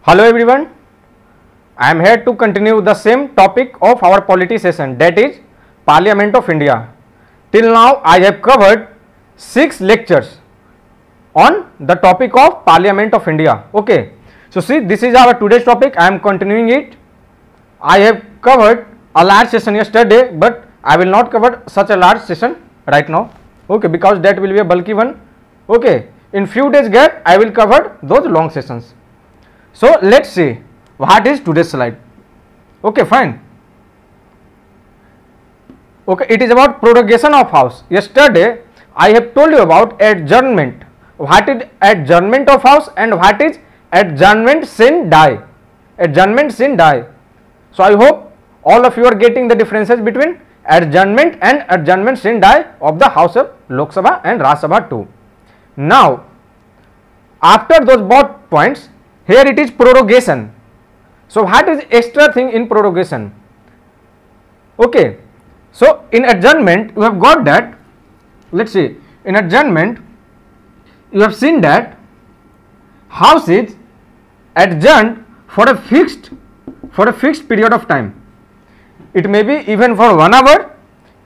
Hello everyone, I am here to continue the same topic of our polity session, that is Parliament of India. Till now I have covered 6 lectures on the topic of Parliament of India. Okay, so see, this is our today's topic. I am continuing it. I have covered a large session yesterday, but I will not cover such a large session right now. Okay, because that will be a bulky one. Okay, in few days gap I will cover those long sessions. So let's see what is today's slide. Okay, fine. Okay, it is about prorogation of house. Yesterday I have told you about adjournment. What is adjournment of house and what is adjournment sine die? Adjournment sine die. So I hope all of you are getting the differences between adjournment and adjournment sine die of the House of Lok Sabha and Rajya Sabha too. Now, after those both points, here it is prorogation. So what is extra thing in prorogation? Okay, so in adjournment you have got that. Let's see, in adjournment you have seen that house is adjourned for a fixed period of time. It may be even for 1 hour,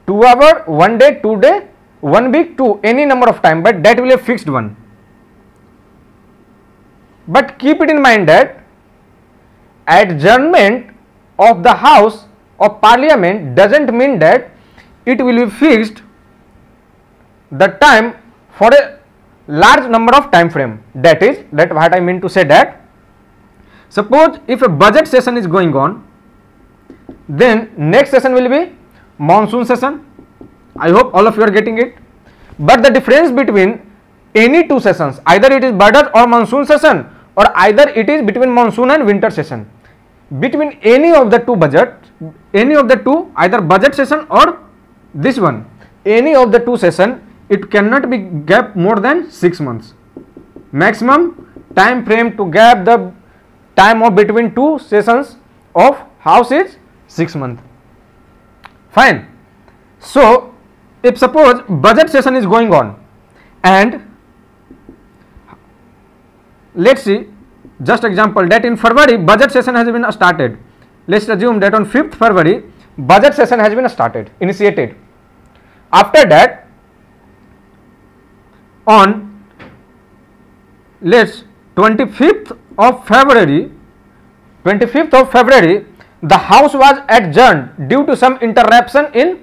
2 hour, 1 day, 2 day, 1 week, to any number of time, but that will be a fixed one. But keep it in mind that adjournment of the House of Parliament doesn't mean that it will be fixed the time for a large number of time frame. That what I mean to say, that suppose if a budget session is going on, then next session will be monsoon session. I hope all of you are getting it. But the difference between any two sessions, either it is budget or monsoon session, or either it is between monsoon and winter session, between any of the two budget, any of the two, either budget session or this one, any of the two session, it cannot be gap more than 6 months. Maximum time frame to gap the time of between two sessions of house is 6 months. Fine. So if suppose budget session is going on and let's see, just example, that in February budget session has been started. Let's assume that on 5th February budget session has been started, initiated. After that, on 25th of February, the house was adjourned due to some interruption in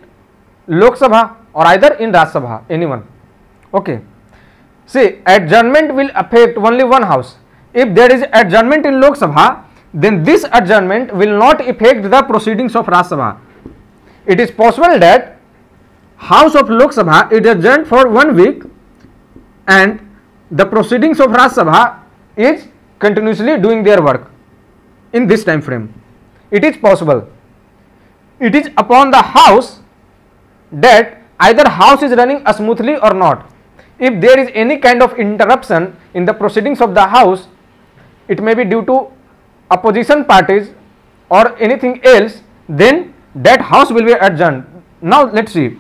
Lok Sabha or either in Rajya Sabha, anyone. Okay. See, adjournment will affect only one house. If there is adjournment in Lok Sabha, then this adjournment will not affect the proceedings of Rajya Sabha. It is possible that House of Lok Sabha is adjourned for 1 week and the proceedings of Rajya Sabha is continuously doing their work in this time frame. It is possible. It is upon the house that either house is running smoothly or not. If there is any kind of interruption in the proceedings of the house, it may be due to opposition parties or anything else, then that house will be adjourned. Now let's see,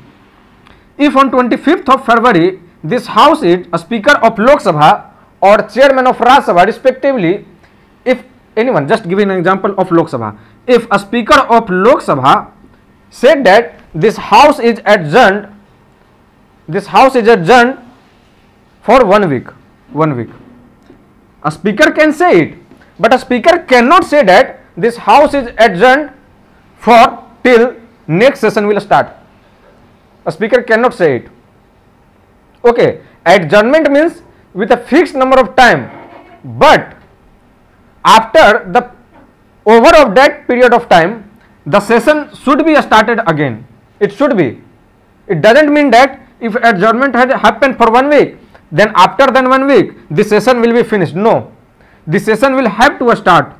if on 25th of February this house is a speaker of Lok Sabha or chairman of Rajya Sabha respectively, if anyone, just giving an example of Lok Sabha, if a speaker of Lok Sabha said that this house is adjourned for 1 week, a speaker can say it, but a speaker cannot say that this house is adjourned for till next session will start. A speaker cannot say it. Okay, adjournment means with a fixed number of time, but after the over of that period of time, the session should be started again. It should be. It doesn't mean that if adjournment had happened for 1 week, then after 1 week the session will be finished. No, the session will have to start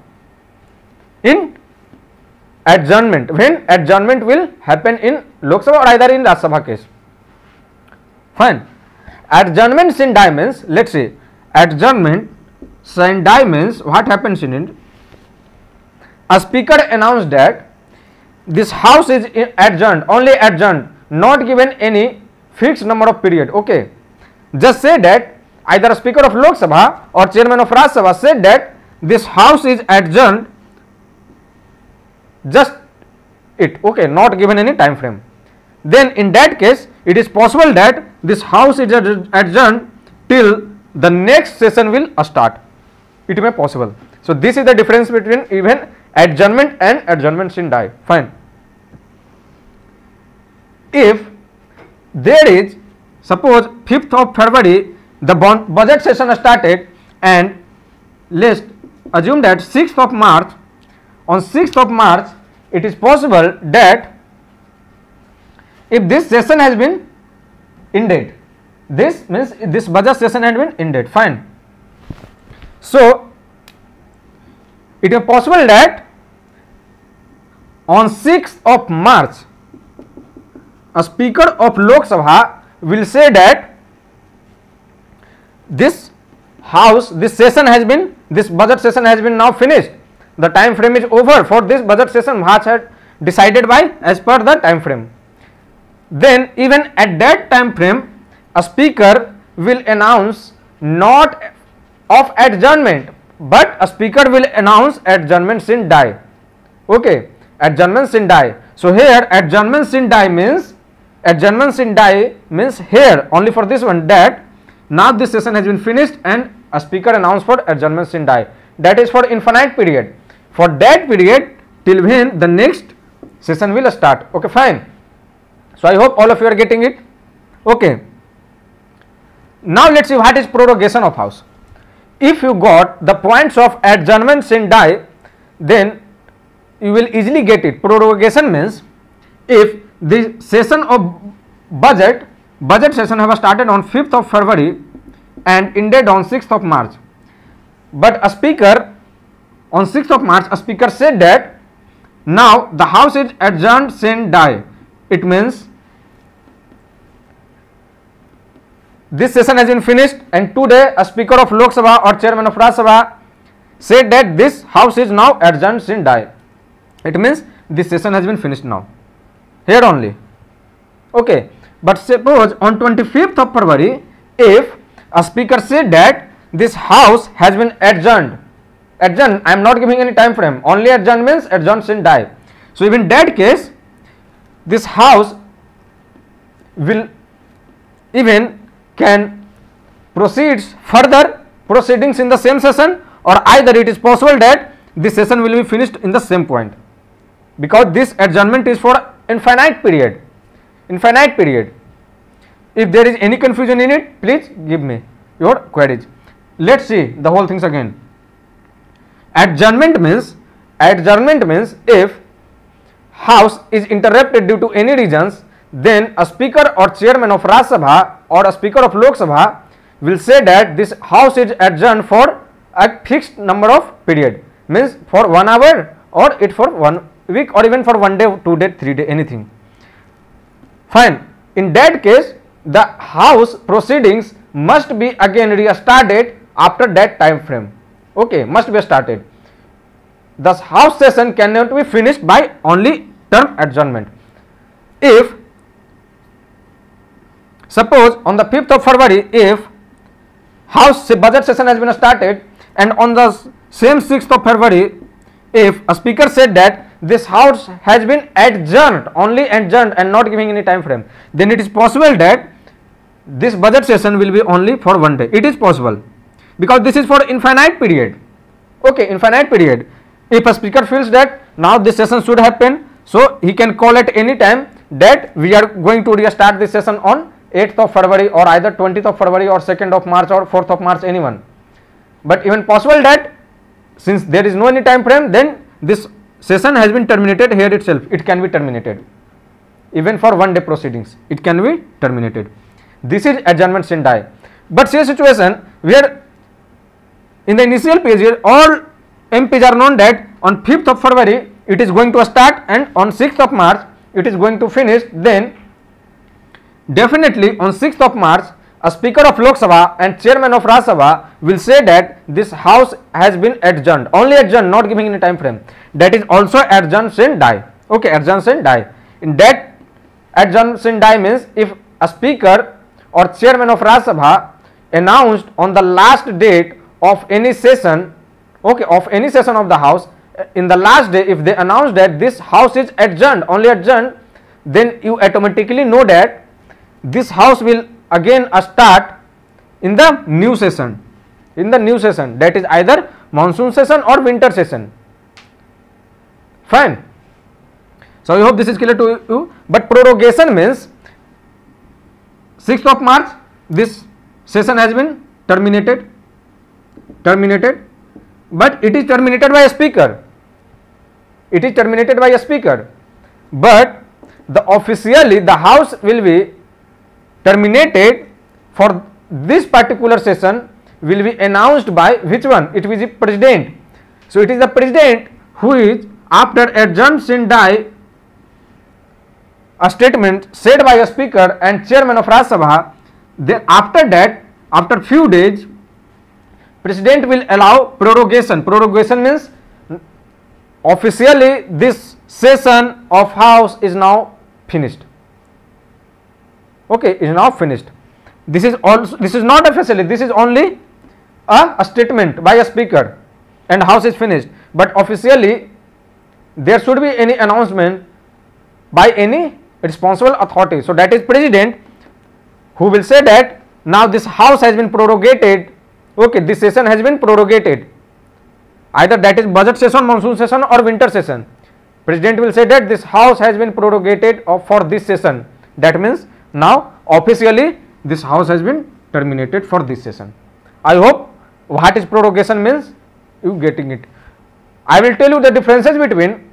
in adjournment, when adjournment will happen in Lok Sabha or either in Rajya Sabha case. Fine. Adjournment sine die means, let's see, adjournment sine die means what happens in it. A speaker announced that this house is adjourned, only adjourned, not given any fixed number of period. Okay, just say that either a speaker of Lok Sabha or chairman of Rajya Sabha said that this house is adjourned, just it, okay, not given any time frame, then in that case it is possible that this house is adjourned till the next session will start. It may possible. So this is the difference between even adjournment and adjournment sine die. Fine. If there is, suppose 5th of February the budget session started, and let's assume that 6th of March, on 6th of March it is possible that if this session has been ended, this means this budget session has been ended. Fine. So it is possible that on 6th of March a speaker of Lok Sabha will say that this house, this session has been, this budget session has been now finished, the time frame is over for this budget session March had decided by as per the time frame. Then even at that time frame a speaker will announce not of adjournment, but a speaker will announce adjournment sine die. Okay, adjournment sine die. So here adjournment sine die means, adjournment sine die means here only for this one, that now this session has been finished and a speaker announced for adjournment sine die. That is for infinite period. For that period till when the next session will start. Okay, fine. So I hope all of you are getting it. Okay. Now let's see what is prorogation of house. If you got the points of adjournment sine die, then you will easily get it. Prorogation means if the session of budget session have started on 5th of February and ended on 6th of March, but a speaker on 6th of March a speaker said that now the house is adjourned sine die. It means this session has been finished, and today a speaker of Lok Sabha or chairman of Rajya Sabha said that this house is now adjourned sine die. It means this session has been finished now, here only. Okay, but suppose on 25th of February if a speaker said that this house has been adjourned, I am not giving any time frame, only adjourned means adjourned sine die. So even that case this house will even can proceeds further proceedings in the same session, or either it is possible that this session will be finished in the same point, because this adjournment is for infinite period. Infinite period. If there is any confusion in it, please give me your queries. Let's see the whole things again. Adjournment means if house is interrupted due to any reasons, then a speaker or chairman of Rajya Sabha or a speaker of Lok Sabha will say that this house is adjourned for a fixed number of period, means for 1 hour or it for 1 week or even for 1 day, 2 days, 3 days, anything. Fine. In that case the house proceedings must be again restarted after that time frame. Okay, must be started. Thus house session cannot be finished by only term adjournment. If suppose on the 5th of February if house budget session has been started, and on the same 6th of February if a speaker said that this house has been adjourned, only adjourned and not giving any time frame, then it is possible that this budget session will be only for 1 day. It is possible because this is for infinite period. Okay, infinite period. If a speaker feels that now this session should happen, so he can call at any time that we are going to restart this session on 8th of February or either 20th of February or 2nd of March or 4th of March, anyone. But even possible that since there is no any time frame, then this session has been terminated here itself. It can be terminated even for 1 day proceedings. It can be terminated. This is adjournment sine die. But say situation where in the initial period all MPs are known that on 5th of February it is going to start and on 6th of March it is going to finish, then definitely on 6th of March a speaker of Lok Sabha and chairman of Rajya Sabha will say that this house has been adjourned, only adjourned, not giving any time frame. That is also adjourned sine die. Okay, adjourned sine die. In that adjourned sine die means if a speaker or chairman of Rajya Sabha announced on the last date of any session okay, of any session of the house, in the last day if they announce that this house is adjourned, only adjourned, then you automatically know that this house will again start in the new session, that is either monsoon session or winter session. Fine. So I hope this is clear to you. But prorogation means 6th of March this session has been terminated, but it is terminated by a speaker. But officially the house will be terminated for this particular session will be announced by which one? It is the president. So it is the president who is, after adjourned sine die a statement said by a speaker and chairman of Rajya Sabha, then after that, after few days, president will allow prorogation. Prorogation means officially this session of house is now finished. Okay, is now finished. This is also, this is not officially, this is only a statement by a speaker and house is finished, but officially there should be any announcement by any responsible authority. So that is president who will say that now this house has been prorogated, okay, this session has been prorogated, either that is budget session, monsoon session or winter session. President will say that this house has been prorogated for this session. That means now officially this house has been terminated for this session. I hope what is prorogation means you getting it. I will tell you the differences between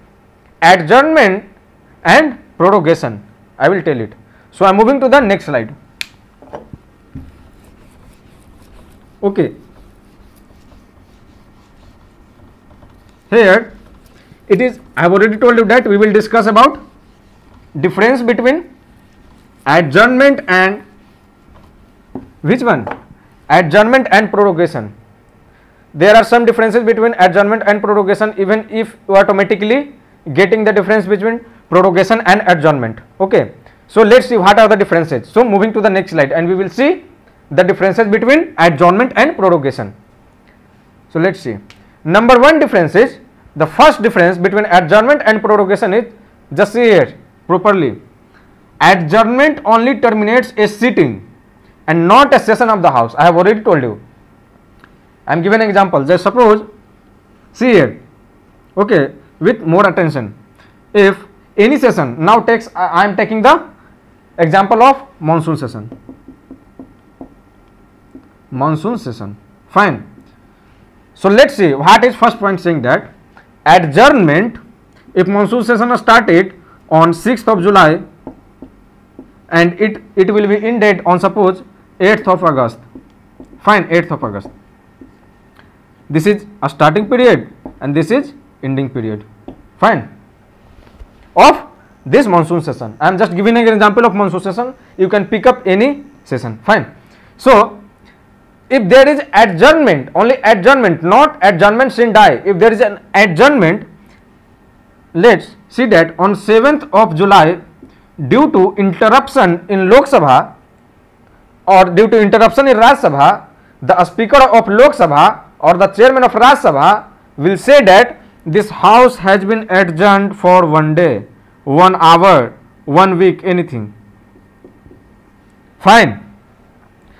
adjournment and prorogation. I will tell it. So I am moving to the next slide. Okay. Here it is, I have already told you that we will discuss about difference between adjournment and which one? Adjournment and prorogation. There are some differences between adjournment and prorogation, even if you are automatically getting the difference between prorogation and adjournment. Okay. So let's see what are the differences. So moving to the next slide and we will see the differences between adjournment and prorogation. So let's see. Number one difference is, the first difference between adjournment and prorogation is, just see here properly, adjournment only terminates a sitting and not a session of the house. I have already told you. I am giving an example. Just suppose, see here, okay, with more attention. If any session, now takes, I am taking the example of monsoon session. Monsoon session, fine. So let's see what is first point saying that adjournment, if monsoon session started on 6th of July and it will be ended on suppose 8th of August, fine, 8th of August. This is a starting period and this is ending period, fine, of this monsoon session. I am just giving an example of monsoon session. You can pick up any session, fine. So if there is adjournment, only adjournment, not adjournment sine die, if there is an adjournment, let's see that on 7th of July due to interruption in Lok Sabha or due to interruption in Rajya Sabha, the speaker of Lok Sabha or the chairman of Rajya Sabha will say that this house has been adjourned for 1 day, 1 hour, 1 week, anything, fine.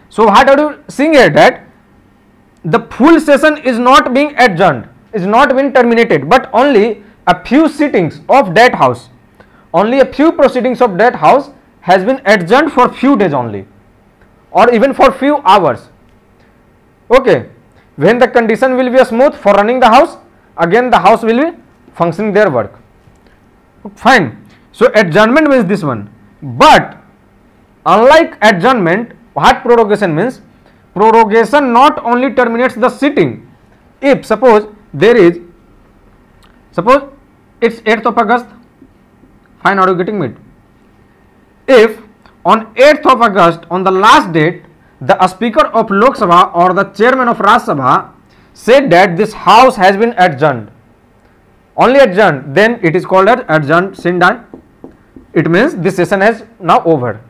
So what are you seeing here, that the full session is not being adjourned, is not being terminated, but only a few sittings of that house, only a few proceedings of that house has been adjourned for few days only or even for few hours. Okay. When the condition will be smooth for running the house, again the house will be functioning their work, fine. So adjournment means this one, but unlike adjournment, what prorogation means? Prorogation not only terminates the sitting. If suppose there is, suppose it's 8th of August, fine, are you getting me? If on 8th of August, on the last date, the speaker of Lok Sabha or the chairman of Rajya Sabha said that this house has been adjourned, only adjourned, then it is called as adjourned sine die. It means this session has now over.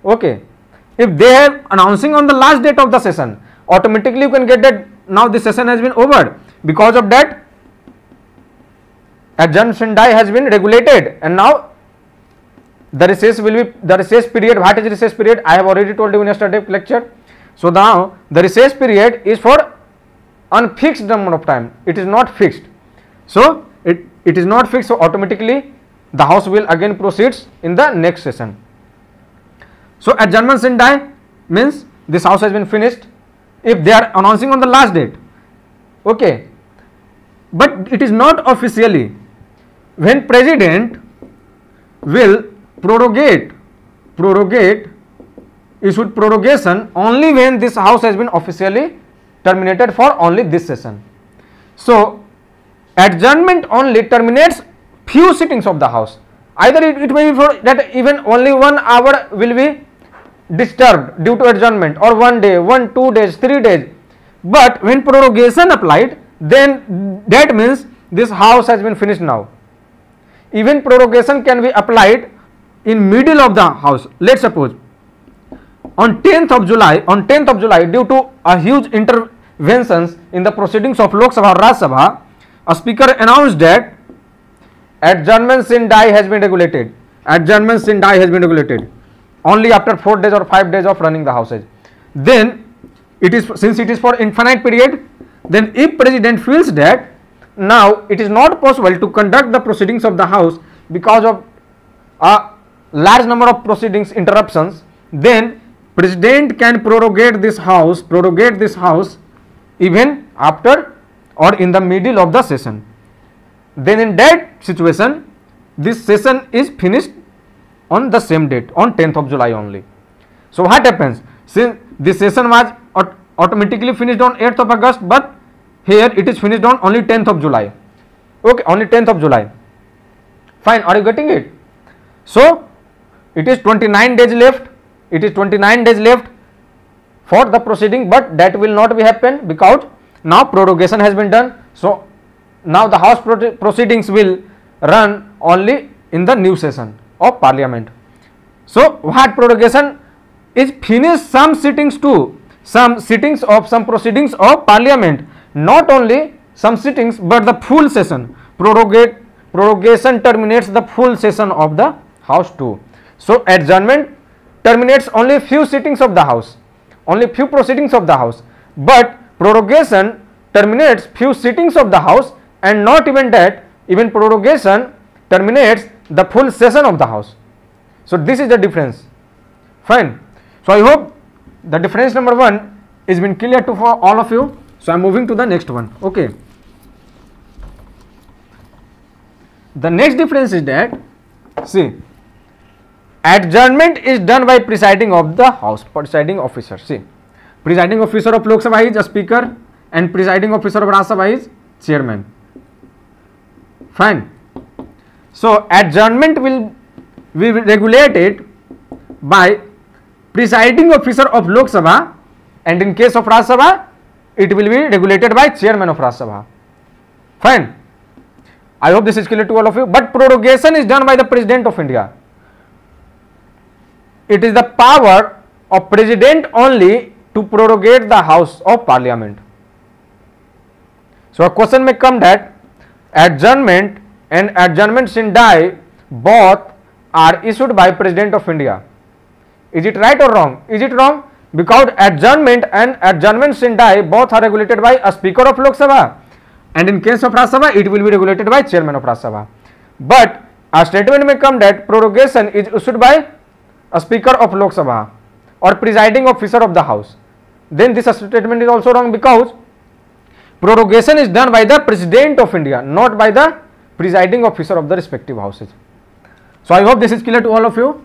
Okay. If they are announcing on the last date of the session, automatically you can get that now this session has been over. because of that adjournment sine has been regulated, and now the recess will be the recess period. What is recess period? I have already told you in yesterday's lecture. So now the recess period is for unfixed number of time. It is not fixed. So it is not fixed. So automatically the house will again proceeds in the next session. So adjournment sine die means this house has been finished if they are announcing on the last date. Okay, but it is not officially. When president will prorogate issued prorogation only when this house has been officially terminated for only this session. So adjournment only terminates few sittings of the house. Either it may be for that even only 1 hour will be disturbed due to adjournment, or 1 day, 1, 2 days, 3 days. But when prorogation applied, then that means this house has been finished now. Even prorogation can be applied in middle of the house. Let's suppose on 10th of July, due to a huge interventions in the proceedings of Lok Sabha or Raj Sabha, a speaker announced that adjournment sine die has been regulated. Adjournment sine die has been regulated only after 4 days or 5 days of running the houses. Then it is, since it is for infinite period, then if president feels that now it is not possible to conduct the proceedings of the house because of a large number of proceedings interruptions, then president can prorogate this house even after or in the middle of the session. Then in that situation this session is finished on the same date, on 10th of July only. So what happens, since this session was automatically finished on 8th of August, but here it is finished on only 10th of July. Okay, only 10th of July. Fine, are you getting it? So it is 29 days left. It is 29 days left for the proceeding, but that will not be happen because now prorogation has been done. So now the house proceedings will run only in the new session of parliament. So what prorogation is finished some sittings too, some sittings of some proceedings of parliament, not only some sittings but the full session. Prorogation terminates the full session of the house too. So adjournment terminates only few sittings of the house, only few proceedings of the house, but prorogation terminates few sittings of the house, and not even that, even prorogation terminates the full session of the house. So this is the difference. Fine. So I hope the difference number 1 is been clear to for all of you. So I am moving to the next one. Okay. The next difference is that, see, adjournment is done by presiding of the house, presiding officer. See, presiding officer of Lok Sabha is a speaker and presiding officer of Raj Sabha is chairman. Fine. So adjournment will be regulated by presiding officer of Lok Sabha, and in case of Raj Sabha it will be regulated by chairman of Raj Sabha. Fine. I hope this is clear to all of you. But prorogation is done by the President of India. It is the power of president only to prorogate the house of parliament. So a question may come that adjournment and adjournment sine die both are issued by President of India. Is it right or wrong? Is it wrong? Because adjournment and adjournment sine die both are regulated by a speaker of Lok Sabha, and in case of Raj Sabha it will be regulated by chairman of Raj Sabha. But a statement may come that prorogation is issued by a speaker of Lok Sabha or presiding officer of the house. Then this statement is also wrong, because prorogation is done by the President of India, not by the presiding officer of the respective houses. So I hope this is clear to all of you.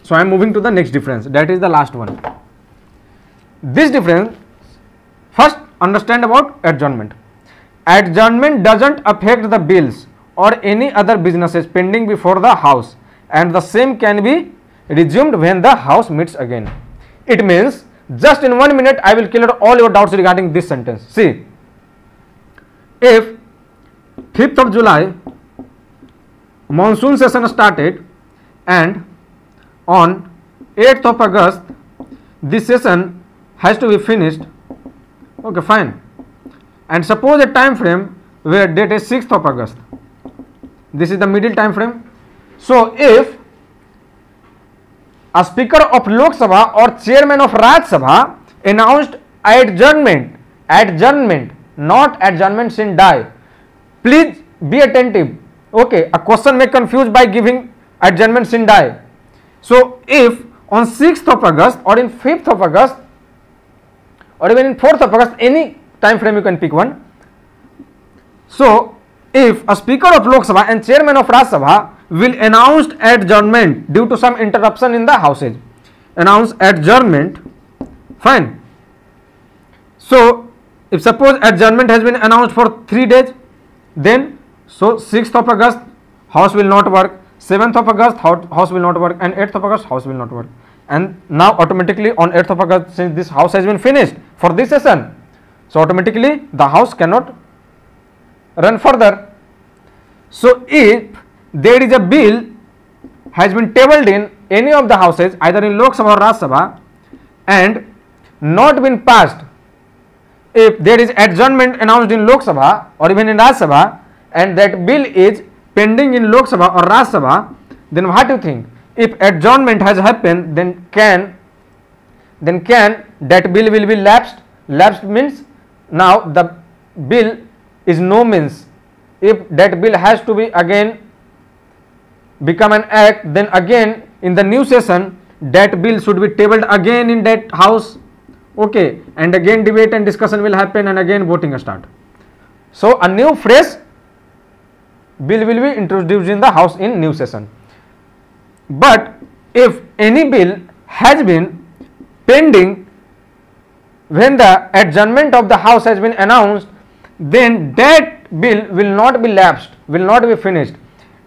So I am moving to the next difference, that is the last one. This difference, first understand about adjournment. Adjournment doesn't affect the bills or any other businesses pending before the house, and the same can be resumed when the house meets again. It means, just in 1 minute I will clear all your doubts regarding this sentence. See, if 5th of July monsoon session started and on 8th of August this session has to be finished, okay, fine. and suppose a time frame where date is 6th of August. This is the middle time frame. So if a speaker of Lok Sabha or chairman of Raj Sabha announced adjournment, not adjournment sin die. Please be attentive. Okay, a question may confuse by giving adjournment sin die. So if on 6th of August or in 5th of August or even in 4th of August, any time frame you can pick one. So if a speaker of Lok Sabha and chairman of Raj Sabha will announce adjournment due to some interruption in the houses, announce adjournment, fine. So if suppose adjournment has been announced for 3 days, then so 6th of August house will not work, 7th of August house will not work, and 8th of August house will not work. And now automatically on 8th of August, since this house has been finished for this session, so automatically the house cannot run further. So if there is a bill has been tabled in any of the houses, either in Lok Sabha or Raj Sabha, and not been passed, if there is adjournment announced in Lok Sabha or even in Raj Sabha, and that bill is pending in Lok Sabha or Raj Sabha, then what do you think? If adjournment has happened, then can that bill will be lapsed? Lapsed means now the bill is no means. If that bill has to be again become an act, then again in the new session that bill should be tabled again in that house. Okay, and again debate and discussion will happen, and again voting will start. So a new fresh bill will be introduced in the house in new session. But if any bill has been pending when the adjournment of the house has been announced, then that bill will not be lapsed, will not be finished.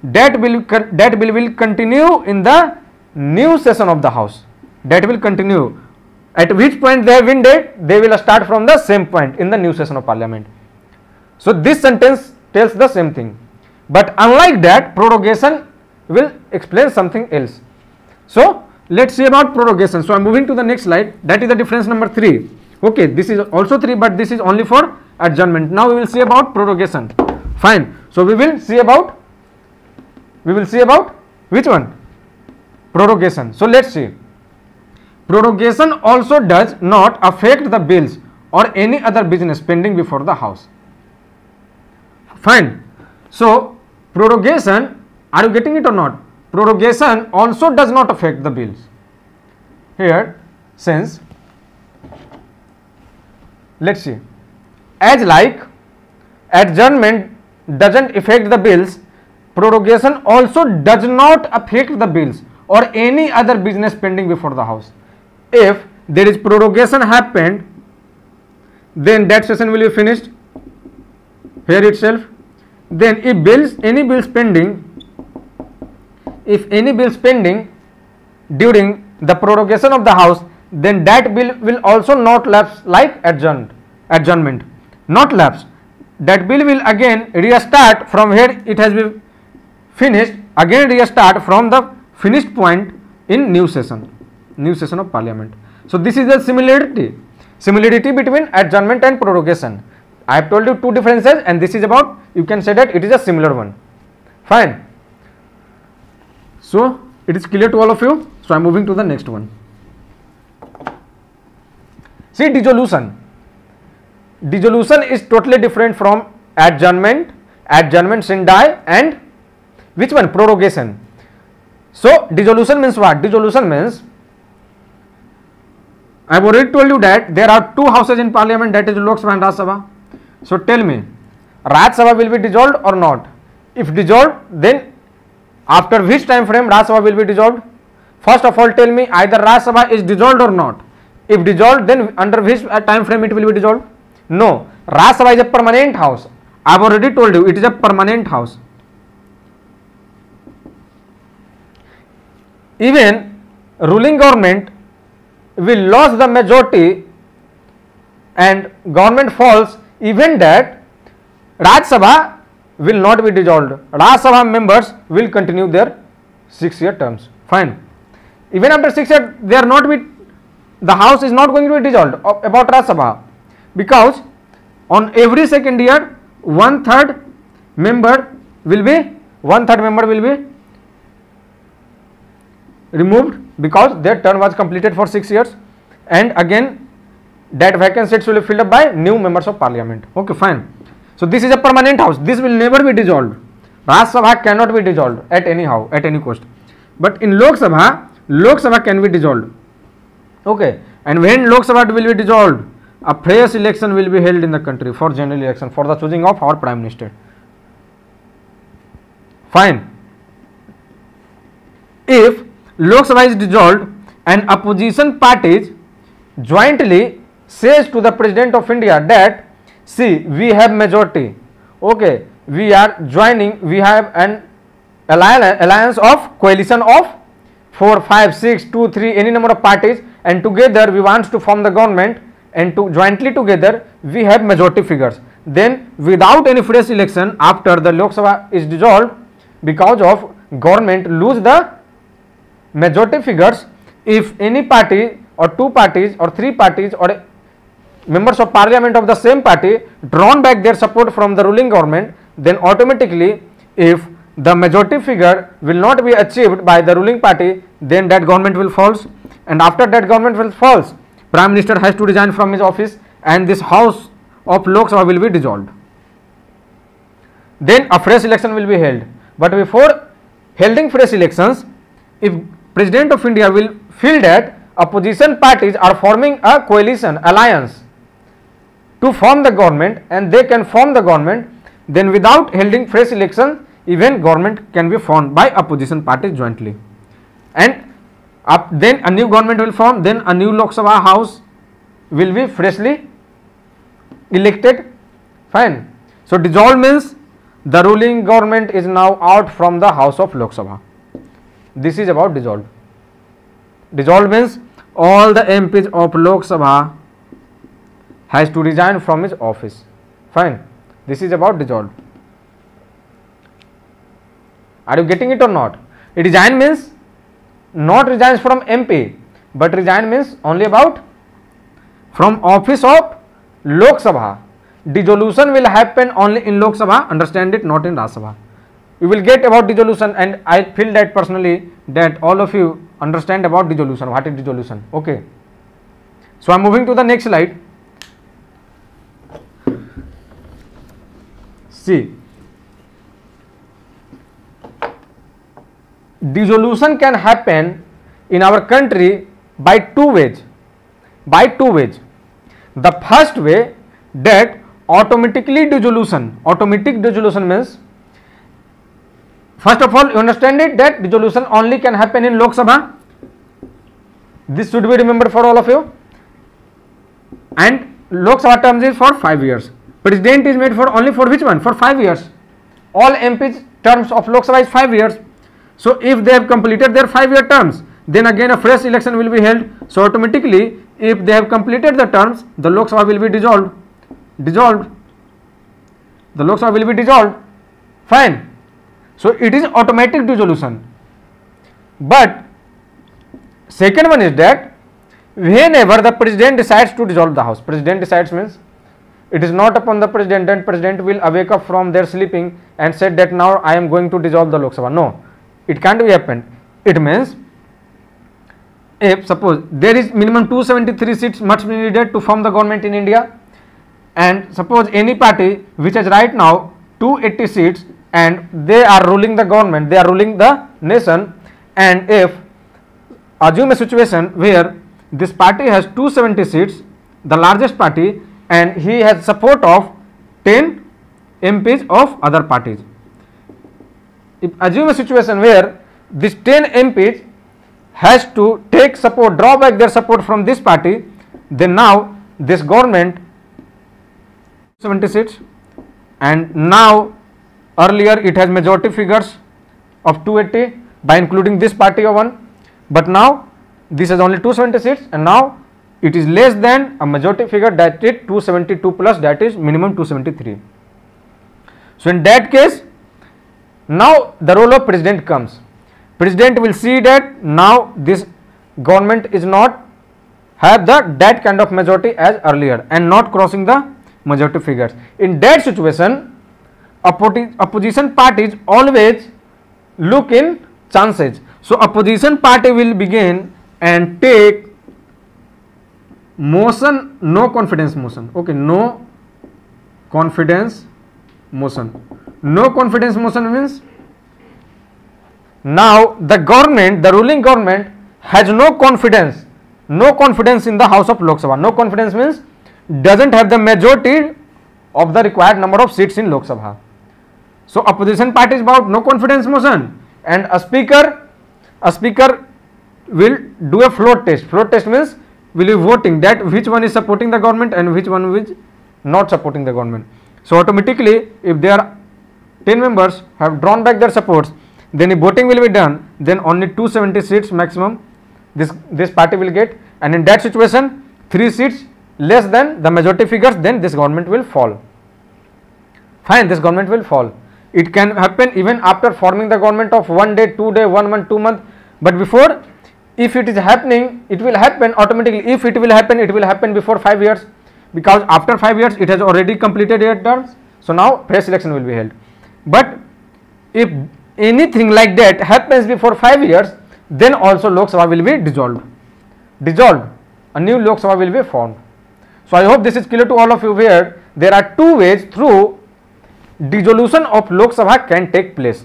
That bill will continue in the new session of the house. That will continue. At which point they have been dead, they will start from the same point in the new session of parliament. So this sentence tells the same thing. But unlike that, prorogation will explain something else. So let's see about prorogation. So I am moving to the next slide. That is the difference number 3. Okay, this is also 3, but this is only for adjournment. Now we will see about prorogation. Fine. So we will see about which one? Prorogation. So let's see. Prorogation also does not affect the bills or any other business pending before the house. Fine. So prorogation, are you getting it or not? Prorogation also does not affect the bills. Here, since, let's see, as like adjournment doesn't affect the bills, prorogation also does not affect the bills or any other business pending before the house. If there is prorogation happened, then that session will be finished here itself. Then if any bills pending during the prorogation of the house, then that bill will also not lapse like adjournment, not lapse. That bill will again restart from where it has been finished, again restart from the finished point in new session of parliament. So this is the similarity between adjournment and prorogation. I have told you two differences, and this is about, you can say that it is a similar one. Fine. So it is clear to all of you. So I am moving to the next one. See, dissolution. Dissolution is totally different from adjournment sin die, and which one? Prorogation. So dissolution means what? Dissolution means, I have already told you that there are two houses in parliament, that is Lok Sabha and Raj Sabha. So tell me, Raj Sabha will be dissolved or not? If dissolved, then after which time frame Raj Sabha will be dissolved? First of all, tell me either Raj Sabha is dissolved or not. If dissolved, then under which time frame it will be dissolved? No, Raj Sabha is a permanent house. I have already told you it is a permanent house. Even ruling government will lose the majority and government falls, even that Raj Sabha will not be dissolved. Raj Sabha members will continue their 6-year terms. Fine. Even after 6 years, they are not be, the house is not going to be dissolved about Raj Sabha, because on every second year, one third member will be removed because their term was completed for 6 years, and again that vacant seats will be filled up by new members of parliament. Okay, fine. So this is a permanent house. This will never be dissolved. Rajya Sabha cannot be dissolved at any cost. But in Lok Sabha can be dissolved. Okay, and when Lok Sabha will be dissolved, a fresh election will be held in the country for general election for the choosing of our prime minister. Fine. If Lok Sabha is dissolved and opposition parties jointly says to the President of India that, see, we have majority, okay, we are joining, we have an alliance of coalition of 4, 5, 6, 2, 3, any number of parties, and together we want to form the government, and to jointly together we have majority figures. Then without any fresh election, after the Lok Sabha is dissolved, because of government lose the majority figures, if any party or 2 parties or 3 parties or members of parliament of the same party drawn back their support from the ruling government, then automatically, if the majority figure will not be achieved by the ruling party, then that government will falls, and after that government will falls, prime minister has to resign from his office, and this house of Lok Sabha will be dissolved. Then a fresh election will be held. But before holding fresh elections, if President of India will feel that opposition parties are forming a coalition alliance to form the government, and they can form the government, then without holding fresh election, even government can be formed by opposition parties jointly, and then a new government will form, then a new Lok Sabha house will be freshly elected. Fine. So dissolved means the ruling government is now out from the house of Lok Sabha. This is about dissolved. Dissolved means all the MPs of Lok Sabha has to resign from his office. Fine. This is about dissolved. Are you getting it or not? Resign means not resigns from MP, but resign means only about from office of Lok Sabha. Dissolution will happen only in Lok Sabha, understand it, not in Rajya Sabha. You will get about dissolution, and I feel that personally that all of you understand about dissolution. What is dissolution? Okay. So I am moving to the next slide. See, dissolution can happen in our country by 2 ways. The first way, that automatic dissolution means, first of all, you understand it that dissolution only can happen in Lok Sabha. This should be remembered for all of you. And Lok Sabha terms is for 5 years. President is made for only for which one? For 5 years. All MPs terms of Lok Sabha is 5 years. So if they have completed their 5-year terms, then again a fresh election will be held. So automatically, if they have completed the terms, the Lok Sabha will be dissolved. The Lok Sabha will be dissolved. Fine. So it is automatic dissolution. But second one is that whenever the president decides to dissolve the house, president decides means it is not upon the president, and president will awake up from their sleeping and said that now I am going to dissolve the Lok Sabha. No, it can't be happened. It means if suppose there is minimum 273 seats must be needed to form the government in India, and suppose any party which has right now 280 seats and they are ruling the government, they are ruling the nation, and if assume a situation where this party has 270 seats, the largest party, and he has support of 10 MPs of other parties. If assume a situation where this 10 MPs has to take support, draw back their support from this party, then now this government 70 seats, and now earlier it has majority figures of 280 by including this party of 1, but now this has only 270 seats, and now it is less than a majority figure, that is 272 plus, that is minimum 273. So in that case, now the role of president comes. President will see that now this government is not have that kind of majority as earlier and not crossing the majority figures. In that situation, opposition parties always look in chances. So opposition party will begin and take motion, no confidence motion. Okay, no confidence motion. No confidence motion means now the government, the ruling government has no confidence in the House of Lok Sabha. No confidence means doesn't have the majority of the required number of seats in Lok Sabha. So opposition party is about no confidence motion, and a speaker will do a float test. Float test means will be voting that which one is supporting the government and which one is not supporting the government. So automatically, if there are 10 members have drawn back their supports, then if voting will be done, then only 270 seats maximum this party will get, and in that situation 3 seats less than the majority figures, then this government will fall. Fine, this government will fall. It can happen even after forming the government of 1 day, 2 day, 1 month, 2 month, but before, if it is happening, it will happen automatically. If it will happen, it will happen before 5 years, because after 5 years it has already completed its terms. So now fresh election will be held. But if anything like that happens before 5 years, then also Lok Sabha will be dissolved. A new Lok Sabha will be formed. So I hope this is clear to all of you, where there are 2 ways through dissolution of Lok Sabha can take place.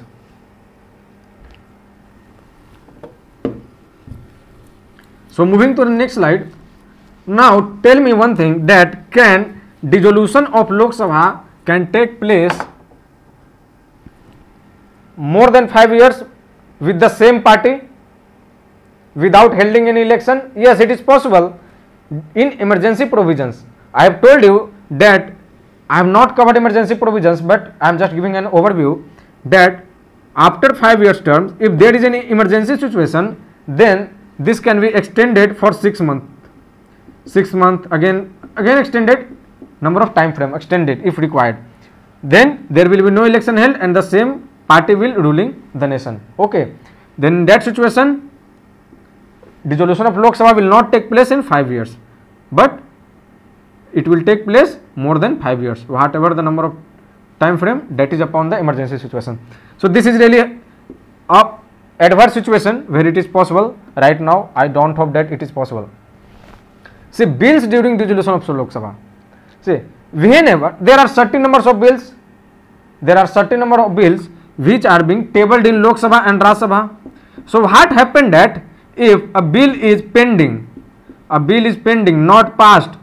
So moving to the next slide. Now tell me one thing, that can dissolution of Lok Sabha can take place more than 5 years with the same party without holding any election? Yes, it is possible in emergency provisions. I have told you that I have not covered emergency provisions, but I am just giving an overview that after 5 years terms, if there is any emergency situation, then this can be extended for 6 months. 6 months again extended, number of time frame extended if required. Then there will be no election held and the same party will ruling the nation. Okay. Then in that situation, dissolution of Lok Sabha will not take place in 5 years, but it will take place more than 5 years, whatever the number of time frame, that is upon the emergency situation. So this is really a adverse situation where it is possible. Right now I don't hope that it is possible. See, bills during dissolution of Lok Sabha. See, whenever there are certain numbers of bills, which are being tabled in Lok Sabha and Rajya Sabha. So what happened that if a bill is pending, not passed,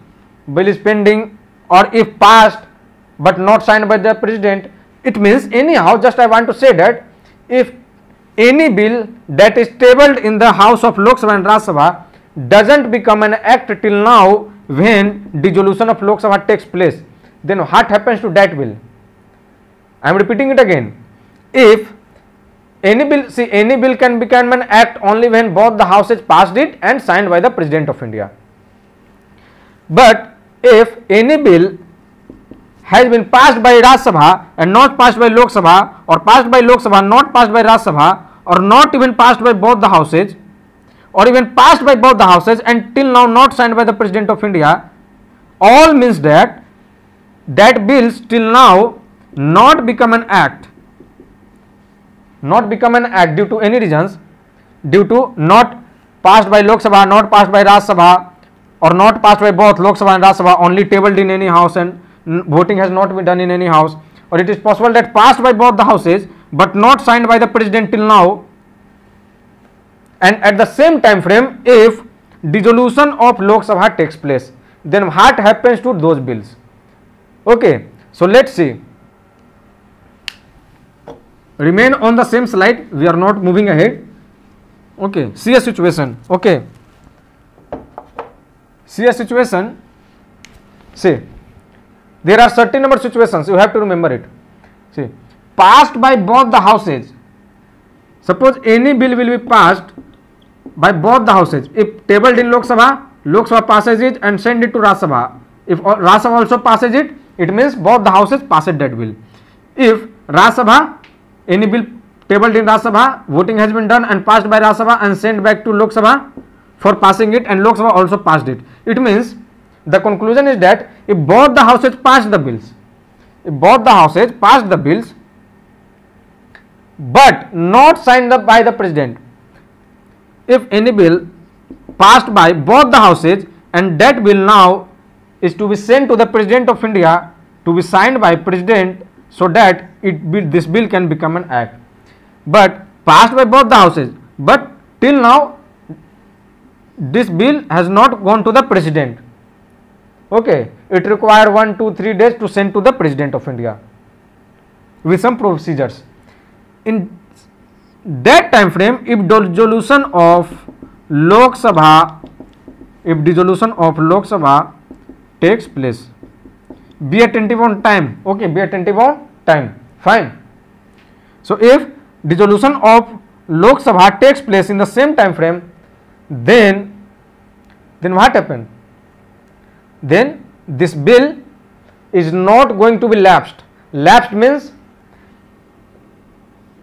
bill is pending, or if passed but not signed by the president, it means anyhow, just I want to say that if any bill that is tabled in the house of Lok Sabha and Rajya Sabha doesn't become an act till now when dissolution of Lok Sabha takes place, then what happens to that bill? I am repeating it again. If any bill can become an act only when both the houses passed it and signed by the President of India. But if any bill has been passed by Rajya Sabha and not passed by Lok Sabha, or passed by Lok Sabha not passed by Rajya Sabha, or not even passed by both the houses, or even passed by both the houses and till now not signed by the President of India, all means that bills till now not become an act due to any reasons, due to not passed by Lok Sabha, not passed by Rajya Sabha, or not passed by both Lok Sabha and Rajya Sabha, only tabled in any house and voting has not been done in any house, or it is possible that passed by both the houses but not signed by the President till now, and at the same time frame if dissolution of Lok Sabha takes place, then what happens to those bills? Okay, so let's see. Remain on the same slide, we are not moving ahead. Okay, see a situation. Okay, see a situation. See, there are certain number of situations, you have to remember it. See, passed by both the houses. Suppose any bill will be passed by both the houses. If tabled in Lok Sabha passes it and send it to Rajya Sabha. If Rajya Sabha also passes it, it means both the houses passed that bill. If Rajya Sabha, any bill tabled in Rajya Sabha, voting has been done and passed by Rajya Sabha and sent back to Lok Sabha for passing it, and Lok Sabha also passed it. It means the conclusion is that if both the houses pass the bills, but not signed up by the president, if any bill passed by both the houses and that bill now is to be sent to the President of India to be signed by president, so that this bill can become an act, but passed by both the houses, but till now this bill has not gone to the president. Okay, it requires 1, 2, 3 days to send to the President of India with some procedures. In that time frame, if dissolution of Lok Sabha takes place, be attentive on time. Okay, be attentive on time. Fine. So if dissolution of Lok Sabha takes place in the same time frame, then what happened? Then this bill is not going to be lapsed. Lapsed means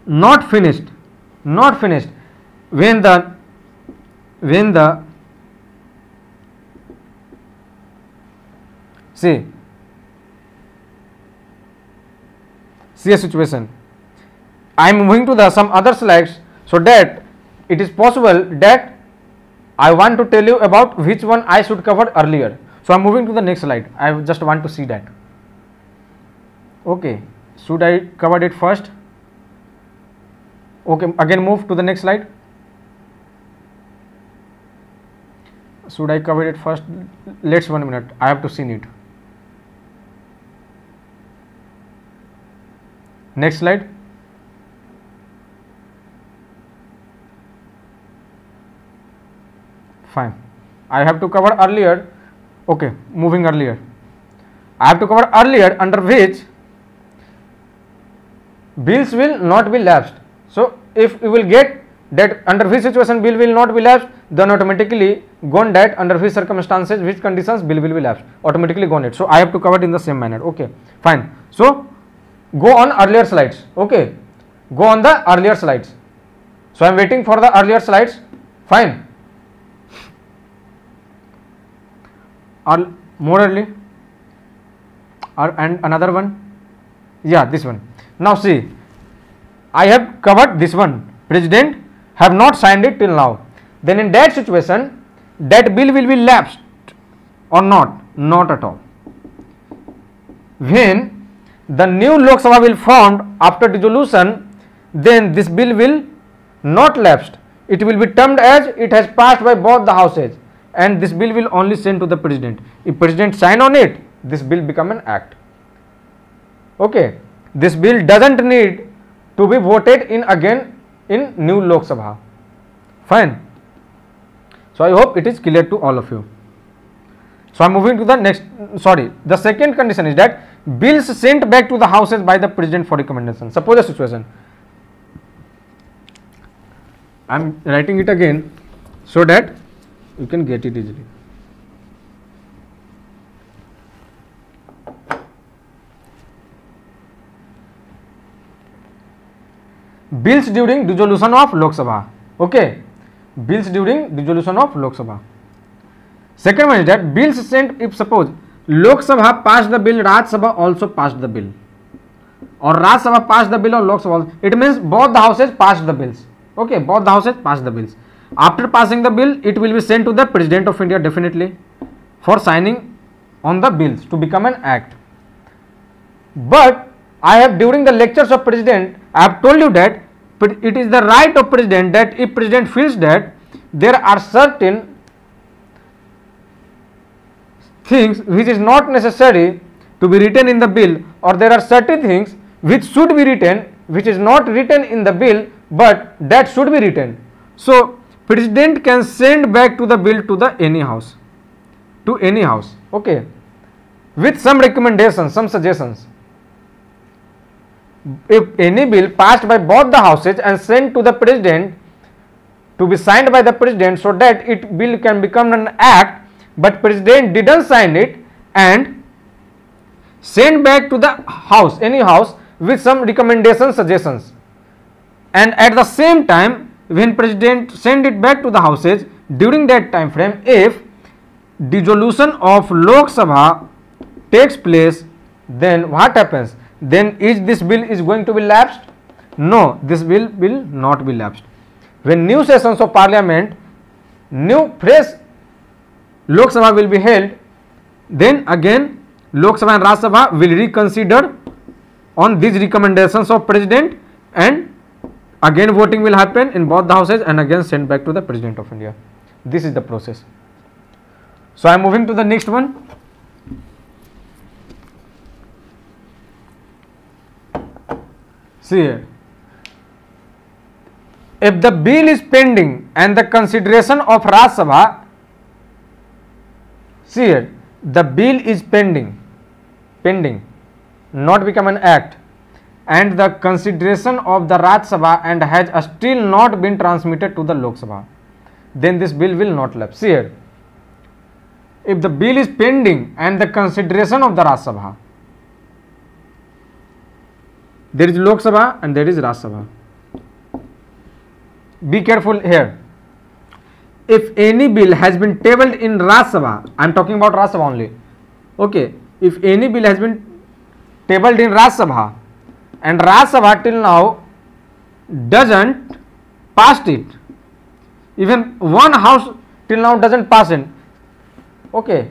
not finished. When the see a situation. I am moving to some other slides so that it is possible that I want to tell you about which one I should cover earlier. So I am moving to the next slide. I just want to see that. Okay, should I cover it first? Okay, again move to the next slide. Should I cover it first? Let's 1 minute. I have to see it. Next slide. Fine. I have to cover earlier. Okay, moving earlier. I have to cover earlier under which bills will not be lapsed. So if you will get that under which situation bill will not be lapsed, then automatically gone that under which circumstances, which conditions bill will be lapsed, automatically gone it. So I have to cover it in the same manner. Okay, fine. So go on earlier slides. Okay, go on the earlier slides. So I am waiting for the earlier slides. Fine. Or more early, and another one, yeah, this one. Now see, I have covered this one. President have not signed it till now. Then in that situation, that bill will be lapsed or not? Not at all. When the new Lok Sabha will formed after dissolution, then this bill will not lapsed. It will be termed as it has passed by both the houses, and this bill will only send to the president. If president sign on it, this bill become an act. Okay, this bill doesn't need to be voted in again in new Lok Sabha. Fine. So I hope it is clear to all of you. So I am moving to the next. Sorry, the second condition is that bills sent back to the houses by the president for recommendation. Suppose a situation. I am writing it again so that you can get it easily. Bills during dissolution of Lok Sabha. Okay, bills during dissolution of Lok Sabha. Second one is that bills sent, if suppose Lok Sabha passed the bill, Raj Sabha also passed the bill, or Raj Sabha passed the bill or Lok Sabha, it means both the houses passed the bills. Okay, both the houses passed the bills. After passing the bill, it will be sent to the President of India definitely for signing on the bills to become an act. But I have, during the lectures of President, I have told you that it is the right of President that if President feels that there are certain things which is not necessary to be written in the bill, or there are certain things which should be written which is not written in the bill but that should be written. So President can send back to the bill to the any house, okay, with some recommendations, some suggestions. If any bill passed by both the houses and sent to the president to be signed by the president so that it bill can become an act, but president didn't sign it and send back to the house, any house, with some recommendations, suggestions, and at the same time when president send it back to the houses, during that time frame, if dissolution of Lok Sabha takes place, then what happens? Then is this bill is going to be lapsed? No, this bill will not be lapsed. When new sessions of parliament, new fresh Lok Sabha will be held, then again Lok Sabha and Rajya Sabha will reconsider on these recommendations of president, and again voting will happen in both the houses and again sent back to the President of India. This is the process. So I am moving to the next one. See here, if the bill is pending and the consideration of Rajya Sabha, see here, the bill is pending, not become an act, and the consideration of the Rajya Sabha and has still not been transmitted to the Lok Sabha, then this bill will not lapse. See here, if the bill is pending and the consideration of the Rajya Sabha, there is Lok Sabha and there is Rajya Sabha. Be careful here. If any bill has been tabled in Rajya Sabha, I am talking about Rajya Sabha only. Okay, if any bill has been tabled in Rajya Sabha and Rajya Sabha till now doesn't pass it, even one house till now doesn't pass it. Okay,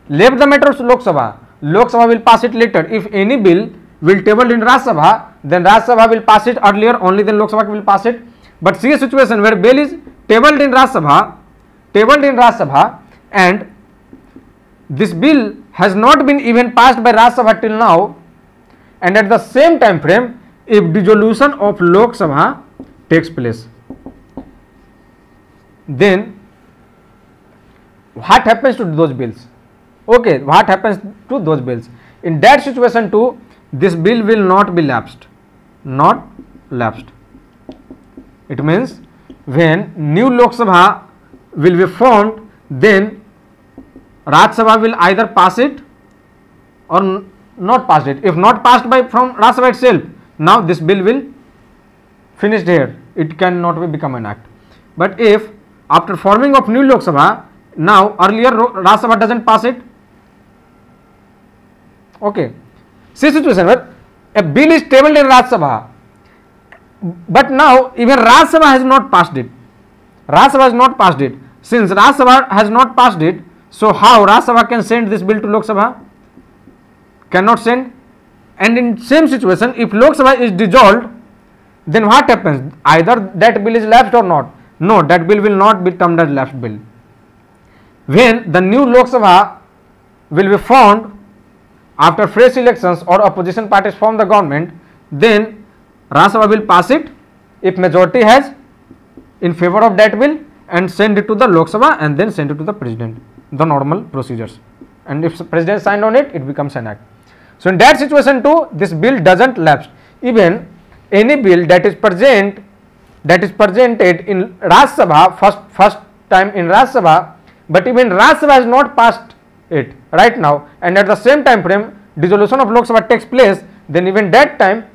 leave the matter to Lok Sabha. Lok Sabha will pass it later. If any bill will tabled in Rajya Sabha, then Rajya Sabha will pass it earlier, only then Lok Sabha will pass it. But see a situation where bill is tabled in Rajya Sabha, and this bill has not been even passed by Rajya Sabha till now, and at the same time frame, if dissolution of Lok Sabha takes place, then what happens to those bills? Okay, what happens to those bills? In that situation too, this bill will not be lapsed. It means when new Lok Sabha will be formed, then Rajya Sabha will either pass it or not pass it. If not passed by from Rajya Sabha itself, now this bill will finished here. It cannot become an act. But if after forming of new Lok Sabha, now earlier Rajya Sabha doesn't pass it. Okay. See situation where a bill is tabled in Rajya Sabha, but now even Rajya Sabha has not passed it. Since Rajya Sabha has not passed it, so how Rajya Sabha can send this bill to Lok Sabha? Cannot send. And in same situation, if Lok Sabha is dissolved, then what happens? Either that bill is lapsed or not. No, that bill will not be termed as lapsed bill. When the new Lok Sabha will be formed after fresh elections or opposition parties form the government, then Rajya Sabha will pass it if majority has in favor of that bill and send it to the Lok Sabha and then send it to the president, the normal procedures. And if the president signed on it, it becomes an act. So in that situation too, this bill doesn't lapse. Even any bill that is presented in Rajya Sabha, first time in Rajya Sabha, but even Rajya Sabha has not passed it right now, and at the same time frame dissolution of Lok Sabha takes place, then even that time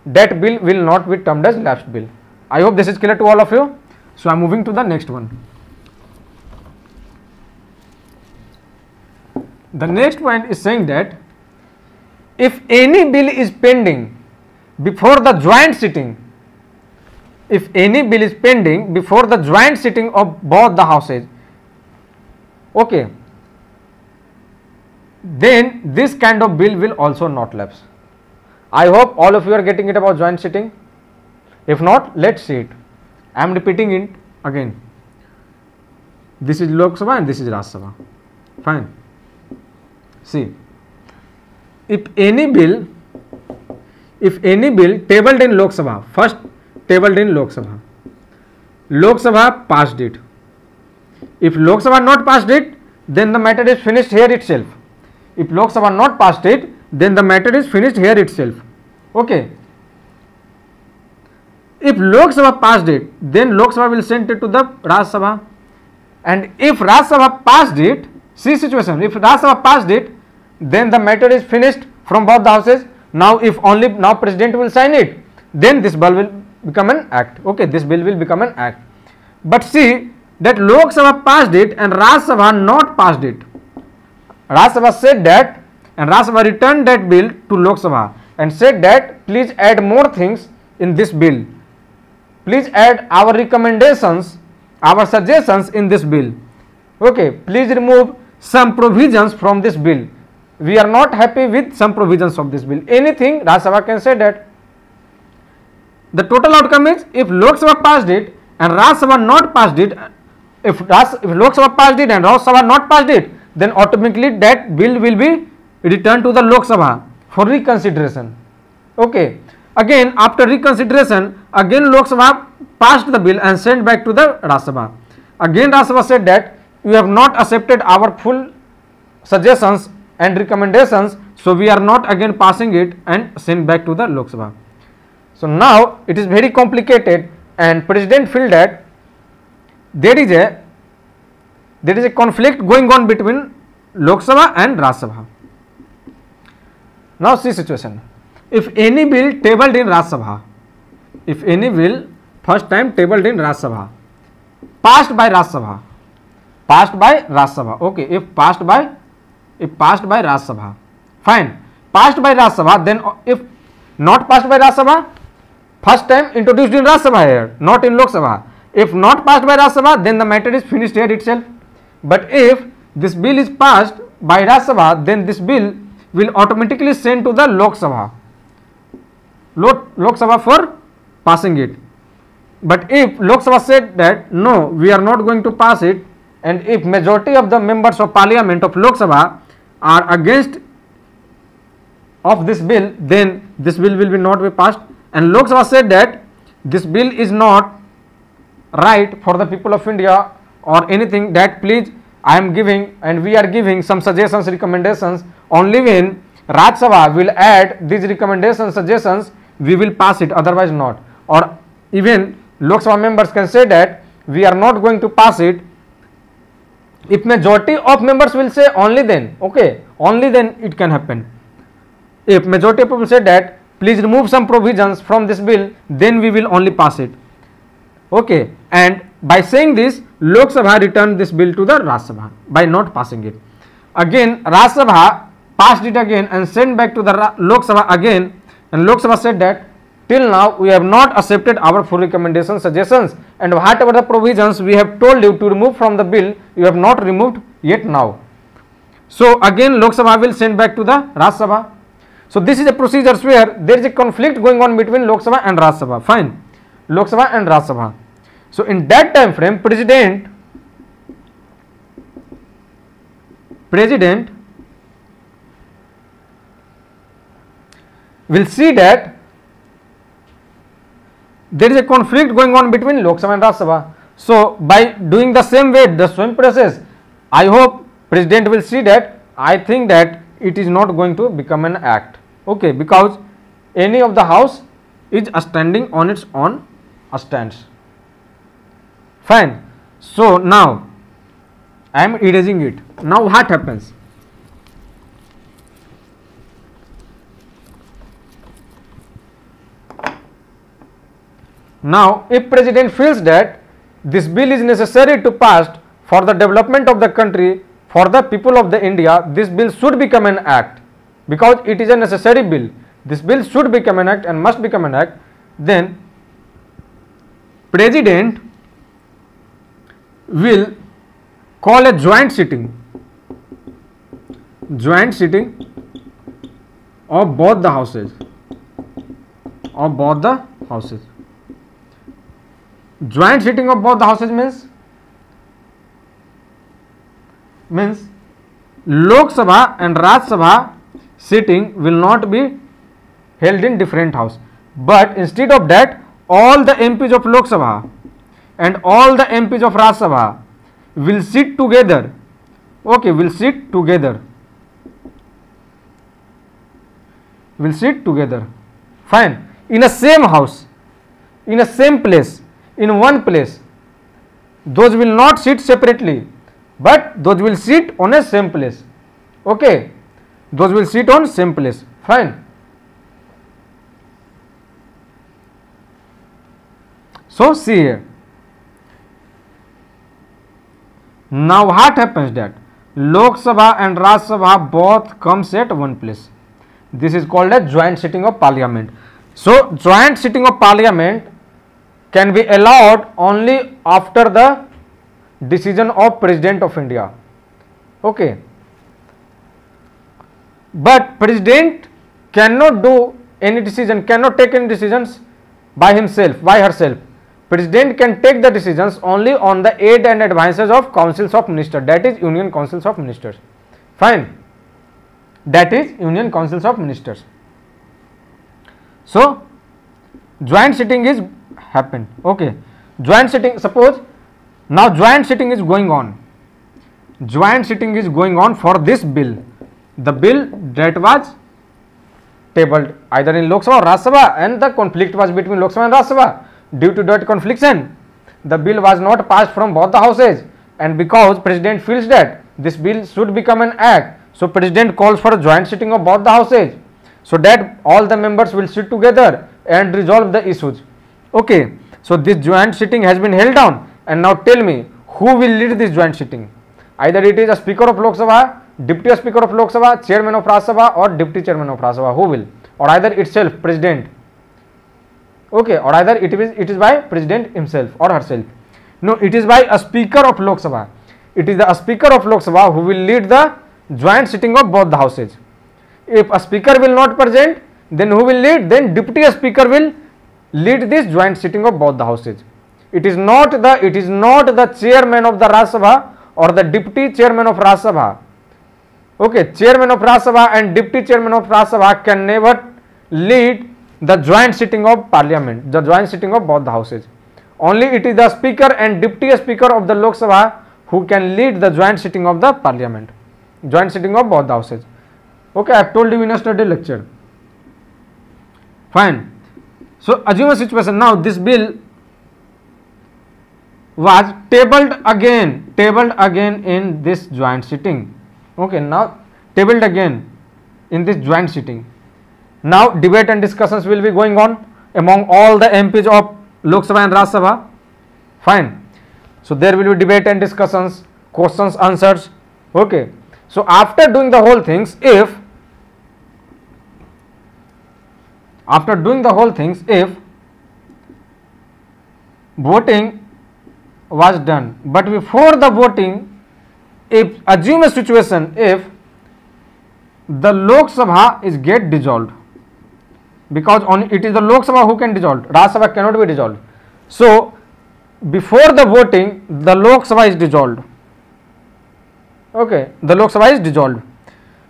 that bill will not be termed as lapsed bill. I hope this is clear to all of you. So I am moving to the next one. The next point is saying that if any bill is pending before the joint sitting, of both the houses, okay, then this kind of bill will also not lapse. I hope all of you are getting it about joint sitting. If not, let's see it. I am repeating it again. This is Lok Sabha and this is Rajya Sabha. Fine. See, if any bill tabled in Lok Sabha, first tabled in Lok Sabha passed it. If Lok Sabha not passed it, then the matter is finished here itself. If Lok Sabha not passed it, then the matter is finished here itself. Okay. If Lok Sabha passed it, then Lok Sabha will send it to the Rajya Sabha. And if Rajya Sabha passed it, see situation, if Rajya Sabha passed it, then the matter is finished from both the houses. Now if only now president will sign it, then this bill will become an act. Okay, this bill will become an act. But see that Lok Sabha passed it and Rajya Sabha not passed it. Rajya Sabha said that, and Rajya Sabha returned that bill to Lok Sabha and said that please add more things in this bill. Please add our recommendations, our suggestions in this bill. Okay, please remove some provisions from this bill. We are not happy with some provisions of this bill. Anything Rajya Sabha can say that. The total outcome is, if Lok Sabha passed it and Rajya Sabha not passed it, if Lok Sabha passed it and Rajya Sabha not passed it, then automatically that bill will be returned to the Lok Sabha for reconsideration. Okay. Again, after reconsideration, again Lok Sabha passed the bill and sent back to the Rajya Sabha. Again Rajya Sabha said that you have not accepted our full suggestions and recommendations, so we are not again passing it and sent back to the Lok Sabha. So now it is very complicated, and President feel that there is a conflict going on between Lok Sabha and Rajya Sabha. Now see situation. If any bill tabled in Rajya Sabha, if any bill first time tabled in Rajya Sabha, passed by Rajya Sabha, okay, if passed by Rajya Sabha, fine, passed by Rajya Sabha, then if not passed by Rajya Sabha, first time introduced in Rajya Sabha here, not in Lok Sabha. If not passed by Rajya Sabha, then the matter is finished here itself. But if this bill is passed by Rajya Sabha, then this bill will automatically send to the Lok Sabha for passing it. But if Lok Sabha said that no, we are not going to pass it, and if majority of the members of parliament of Lok Sabha are against of this bill, then this bill will not be passed. And Lok Sabha said that this bill is not right for the people of India or anything, that please I am giving and we are giving some suggestions, recommendations. Only when Rajya Sabha will add these recommendations, suggestions, we will pass it, otherwise not. Or even Lok Sabha members can say that we are not going to pass it. If majority of members will say, only then, okay, only then it can happen. If majority of people say that please remove some provisions from this bill, then we will only pass it. Okay, and by saying this, Lok Sabha returned this bill to the Rajya Sabha by not passing it. Again Rajya Sabha passed it again and sent back to the Lok Sabha again, and Lok Sabha said that till now we have not accepted our full recommendations, suggestions, and whatever the provisions we have told you to remove from the bill, you have not removed yet now. So again Lok Sabha will send back to the Rajya Sabha. So this is a procedure where there is a conflict going on between Lok Sabha and Rajya Sabha. Fine, Lok Sabha and Rajya Sabha. So in that time frame, President will see that there is a conflict going on between Lok Sabha and Rajya Sabha. So by doing the same way, the same process, I hope President will see that, I think that it is not going to become an act. Okay, because any of the house is standing on its own stands. Fine. So now I am erasing it. Now what happens? Now if President feels that this bill is necessary to pass for the development of the country, for the people of the India, this bill should become an act, because it is a necessary bill. This bill should become an act and must become an act. Then President will call a joint sitting of both the houses. Joint sitting of both the houses means Lok Sabha and Rajya Sabha sitting will not be held in different house, but instead of that, all the MPs of Lok Sabha and all the MPs of Rajya Sabha will sit together. Okay, will sit together. Fine. In a same house, in a same place, in one place. Those will not sit separately, but those will sit on a same place. Okay, those will sit on same place. Fine. So see here. Now what happens that Lok Sabha and Rajya Sabha both comes at one place. This is called a joint sitting of parliament. So joint sitting of parliament can be allowed only after the decision of President of India. Okay. But President cannot do any decision, cannot take any decisions by himself, by herself. President can take the decisions only on the aid and advices of councils of ministers, that is Union Councils of Ministers. Fine. That is Union Councils of Ministers. So joint sitting is happened. Okay. Joint sitting, suppose now joint sitting is going on. Joint sitting is going on for this bill. The bill that was tabled either in Lok Sabha or Rajya Sabha, and the conflict was between Lok Sabha and Rajya Sabha. Due to that confliction, the bill was not passed from both the houses, and because President feels that this bill should become an act, so President calls for a joint sitting of both the houses, so that all the members will sit together and resolve the issues. Okay, so this joint sitting has been held down, and now tell me who will lead this joint sitting. Either it is a Speaker of Lok Sabha, Deputy Speaker of Lok Sabha, Chairman of Rajya Sabha, or Deputy Chairman of Rajya Sabha. Who will? Or either itself, President. Okay, or either it is by President himself or herself. No, it is by a Speaker of Lok Sabha. It is the Speaker of Lok Sabha who will lead the joint sitting of both the houses. If a Speaker will not present, then who will lead? Then Deputy Speaker will lead this joint sitting of both the houses. It is not the Chairman of the Rajya Sabha or the Deputy Chairman of Rajya Sabha. Okay, Chairman of Rajya Sabha and Deputy Chairman of Rajya Sabha can never lead the joint sitting of parliament, the joint sitting of both the houses. Only it is the Speaker and Deputy Speaker of the Lok Sabha who can lead the joint sitting of the parliament, joint sitting of both the houses. Okay, I have told you in yesterday lecture. Fine. So assume a situation. Now this bill was tabled again in this joint sitting. Okay, now tabled again in this joint sitting. Now debate and discussions will be going on among all the MPs of Lok Sabha and Rajya Sabha. Fine. So there will be debate and discussions, questions, answers. Okay. So after doing the whole things, if voting was done, but before the voting, if assume a situation, if the Lok Sabha is get dissolved, because it is the Lok Sabha who can dissolve, Rajya Sabha cannot be dissolved. So before the voting, the Lok Sabha is dissolved. Okay, the Lok Sabha is dissolved.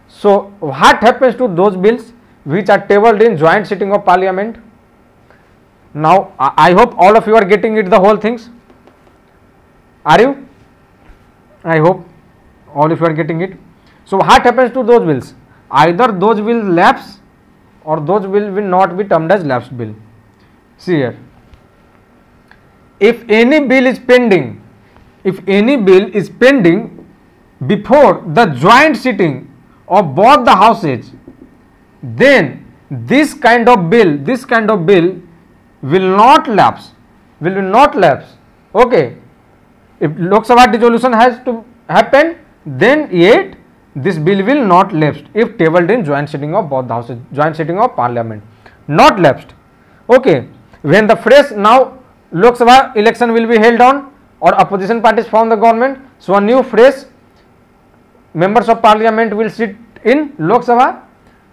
So what happens to those bills which are tabled in joint sitting of parliament? Now I hope all of you are getting it, the whole things. Are you? I hope all of you are getting it. So what happens to those bills? Either those will lapse or those will not be termed as lapsed bill. See here. If any bill is pending, before the joint sitting of both the houses, then this kind of bill will not lapse. Okay. If Lok Sabha dissolution has to happen, then yet this bill will not lapse if tabled in joint sitting of both the houses, joint sitting of parliament, not lapsed. Okay. When the fresh now Lok Sabha election will be held on, or opposition parties form the government, so a new fresh members of parliament will sit in Lok Sabha.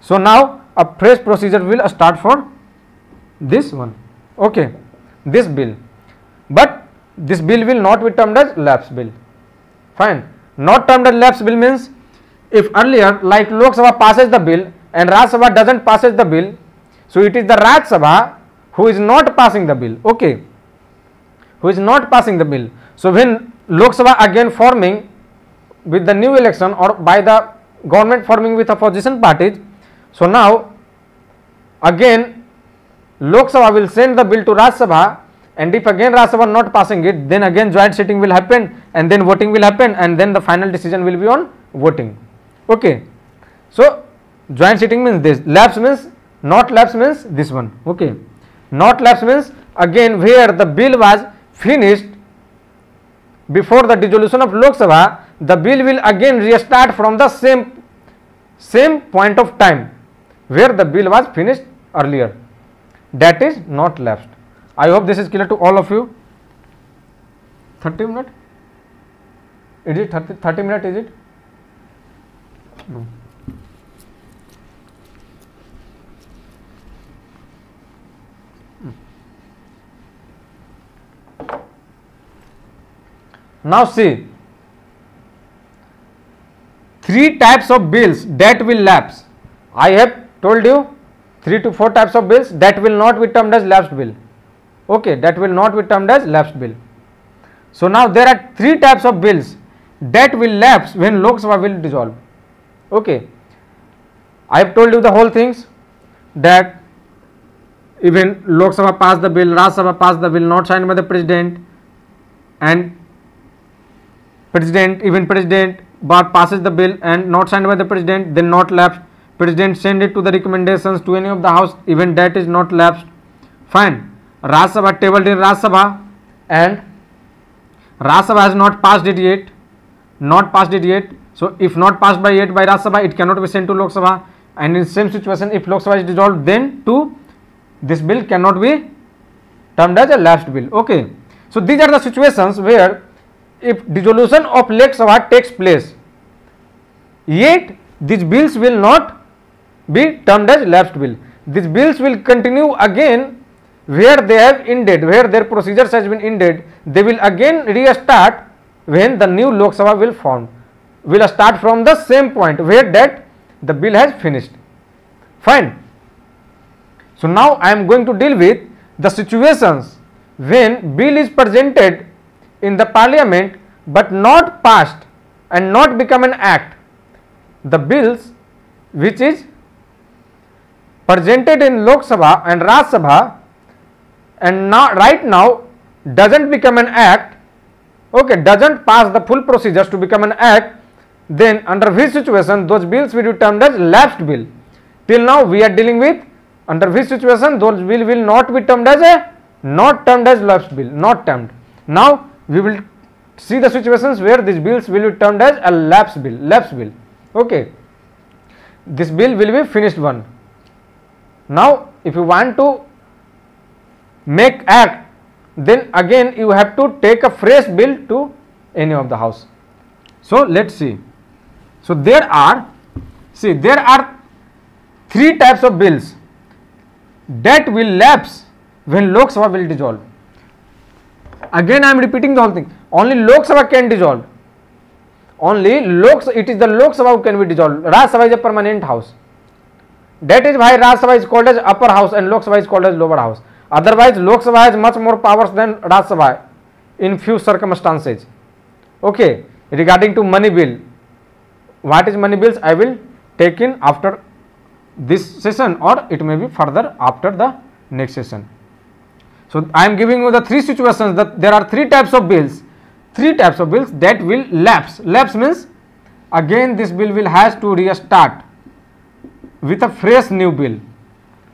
So now a fresh procedure will start for this one. Okay, this bill, but this bill will not be termed as lapse bill. Fine. Not termed as lapse bill means if earlier like Lok Sabha passes the bill and Rajya Sabha doesn't passes the bill, so it is the Rajya Sabha who is not passing the bill. Okay, who is not passing the bill. So when Lok Sabha again forming with the new election or by the government forming with opposition parties, so now again Lok Sabha will send the bill to Rajya Sabha, and if again Rajya Sabha not passing it, then again joint sitting will happen, and then voting will happen, and then the final decision will be on voting. Okay. So joint sitting means this. Lapse means, not lapse means this one. Okay. Not lapse means again where the bill was finished before the dissolution of Lok Sabha, the bill will again restart from the same point of time where the bill was finished earlier. That is not lapsed. I hope this is clear to all of you. 30 minutes? Is it 30 minutes? Is it? No. Now see, 3 types of bills that will lapse. I have told you 3 to 4 types of bills that will not be termed as lapsed bill. Okay, that will not be termed as lapsed bill. So now there are 3 types of bills that will lapse when Lok Sabha will dissolve. Okay, I have told you the whole things, that even Lok Sabha passed the bill, Rajya Sabha passed the bill, not signed by the president, and president but passes the bill and not signed by the president, then not lapsed. President send it to the recommendations to any of the house, even that is not lapsed. Fine. Rajya Sabha tabled in Rajya Sabha and Rajya Sabha has not passed it yet. So if not passed by yet by Rajya Sabha, it cannot be sent to Lok Sabha, and in same situation if Lok Sabha is dissolved, then too this bill cannot be termed as a lapsed bill. Okay. So these are the situations where if dissolution of Lok Sabha takes place, yet these bills will not be termed as lapsed bill. These bills will continue again where they have ended, where their procedures has been ended. They will again restart when the new Lok Sabha will form. Will start from the same point where that the bill has finished. Fine. So now I am going to deal with the situations when bill is presented in the parliament but not passed and not become an act. The bills which is presented in Lok Sabha and Rajya Sabha and now right now doesn't become an act, okay, doesn't pass the full procedures to become an act, then under which situation those bills will be termed as lapsed bill. Till now we are dealing with under which situation those bill will not be termed as lapsed bill, not termed. Now we will see the situations where these bills will be termed as a lapsed bill. Okay, this bill will be finished one. Now if you want to make act, then again you have to take a fresh bill to any of the house. So let's see. So there are 3 types of bills that will lapse when Lok Sabha will dissolve. Again I am repeating the whole thing. Only Lok Sabha can dissolve. It is the Lok Sabha who can be dissolved. Rajya Sabha is a permanent house. That is why Rajya Sabha is called as upper house and Lok Sabha is called as lower house. Otherwise Lok Sabha has much more powers than Rajya Sabha in few circumstances. Okay, regarding to money bill, what is money bills I will take in after this session, or it may be further after the next session. So I am giving you the 3 situations, that there are 3 types of bills that will lapse. Lapse means again this bill will has to restart with a fresh new bill.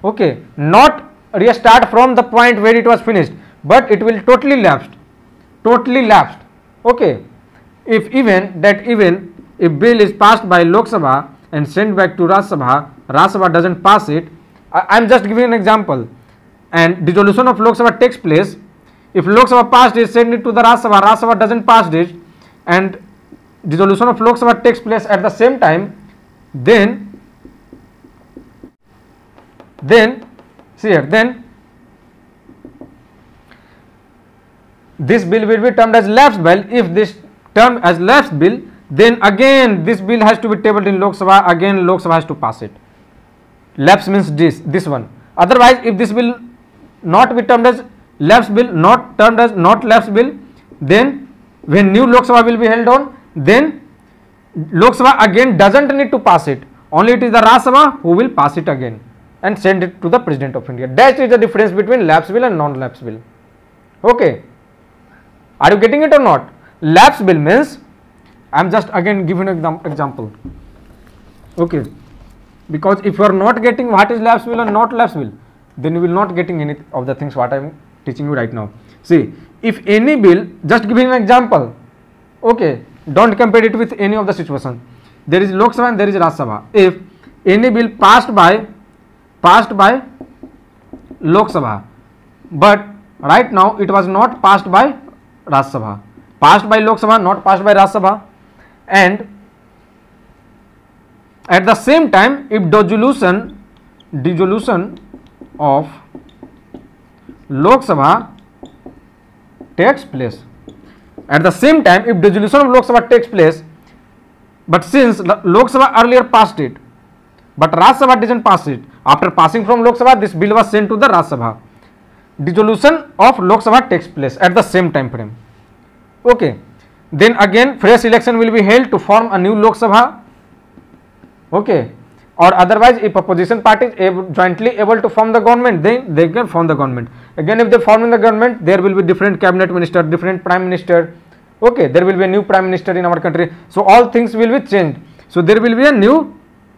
Okay, not restart from the point where it was finished, but it will totally lapsed. Okay, if bill is passed by Lok Sabha and sent back to Rajya Sabha doesn't pass it. I am just giving an example, and dissolution of Lok Sabha takes place. If Lok Sabha passed it, send it to the Rajya Sabha doesn't pass it, and dissolution of Lok Sabha takes place at the same time, then see here, then this bill will be termed as lapsed bill. If this term as lapsed bill, then again this bill has to be tabled in Lok Sabha, again Lok Sabha has to pass it. Lapse means this one. Otherwise if this bill not be termed as lapsed bill, not termed as not lapsed bill, then when new Lok Sabha will be held on, then Lok Sabha again doesn't need to pass it, only it is the Rajya Sabha who will pass it again and send it to the President of India. That is the difference between lapsed bill and non-lapsed bill. Okay, are you getting it or not? Lapsed bill means, I am just again giving an example. Okay, because if you are not getting what is lapsed bill and not lapsed bill, then you will not getting any of the things what I am teaching you right now. See, if any bill, just giving an example, okay, don't compare it with any of the situation. There is Lok Sabha and there is Rajya Sabha. If any bill passed by Lok Sabha, but right now it was not passed by Rajya Sabha, passed by Lok Sabha, not passed by Rajya Sabha, and at the same time, if dissolution of Lok Sabha takes place, at the same time, if dissolution of Lok Sabha takes place, but since Lok Sabha earlier passed it, but Rajya Sabha didn't pass it, after passing from Lok Sabha, this bill was sent to the Rajya Sabha. Dissolution of Lok Sabha takes place at the same time frame. Okay. Then again, fresh election will be held to form a new Lok Sabha. Okay. Or otherwise, if opposition party is jointly able to form the government, then they can form the government. Again, if they form in the government, there will be different cabinet minister, different prime minister. Okay, there will be a new prime minister in our country. So all things will be changed. So there will be a new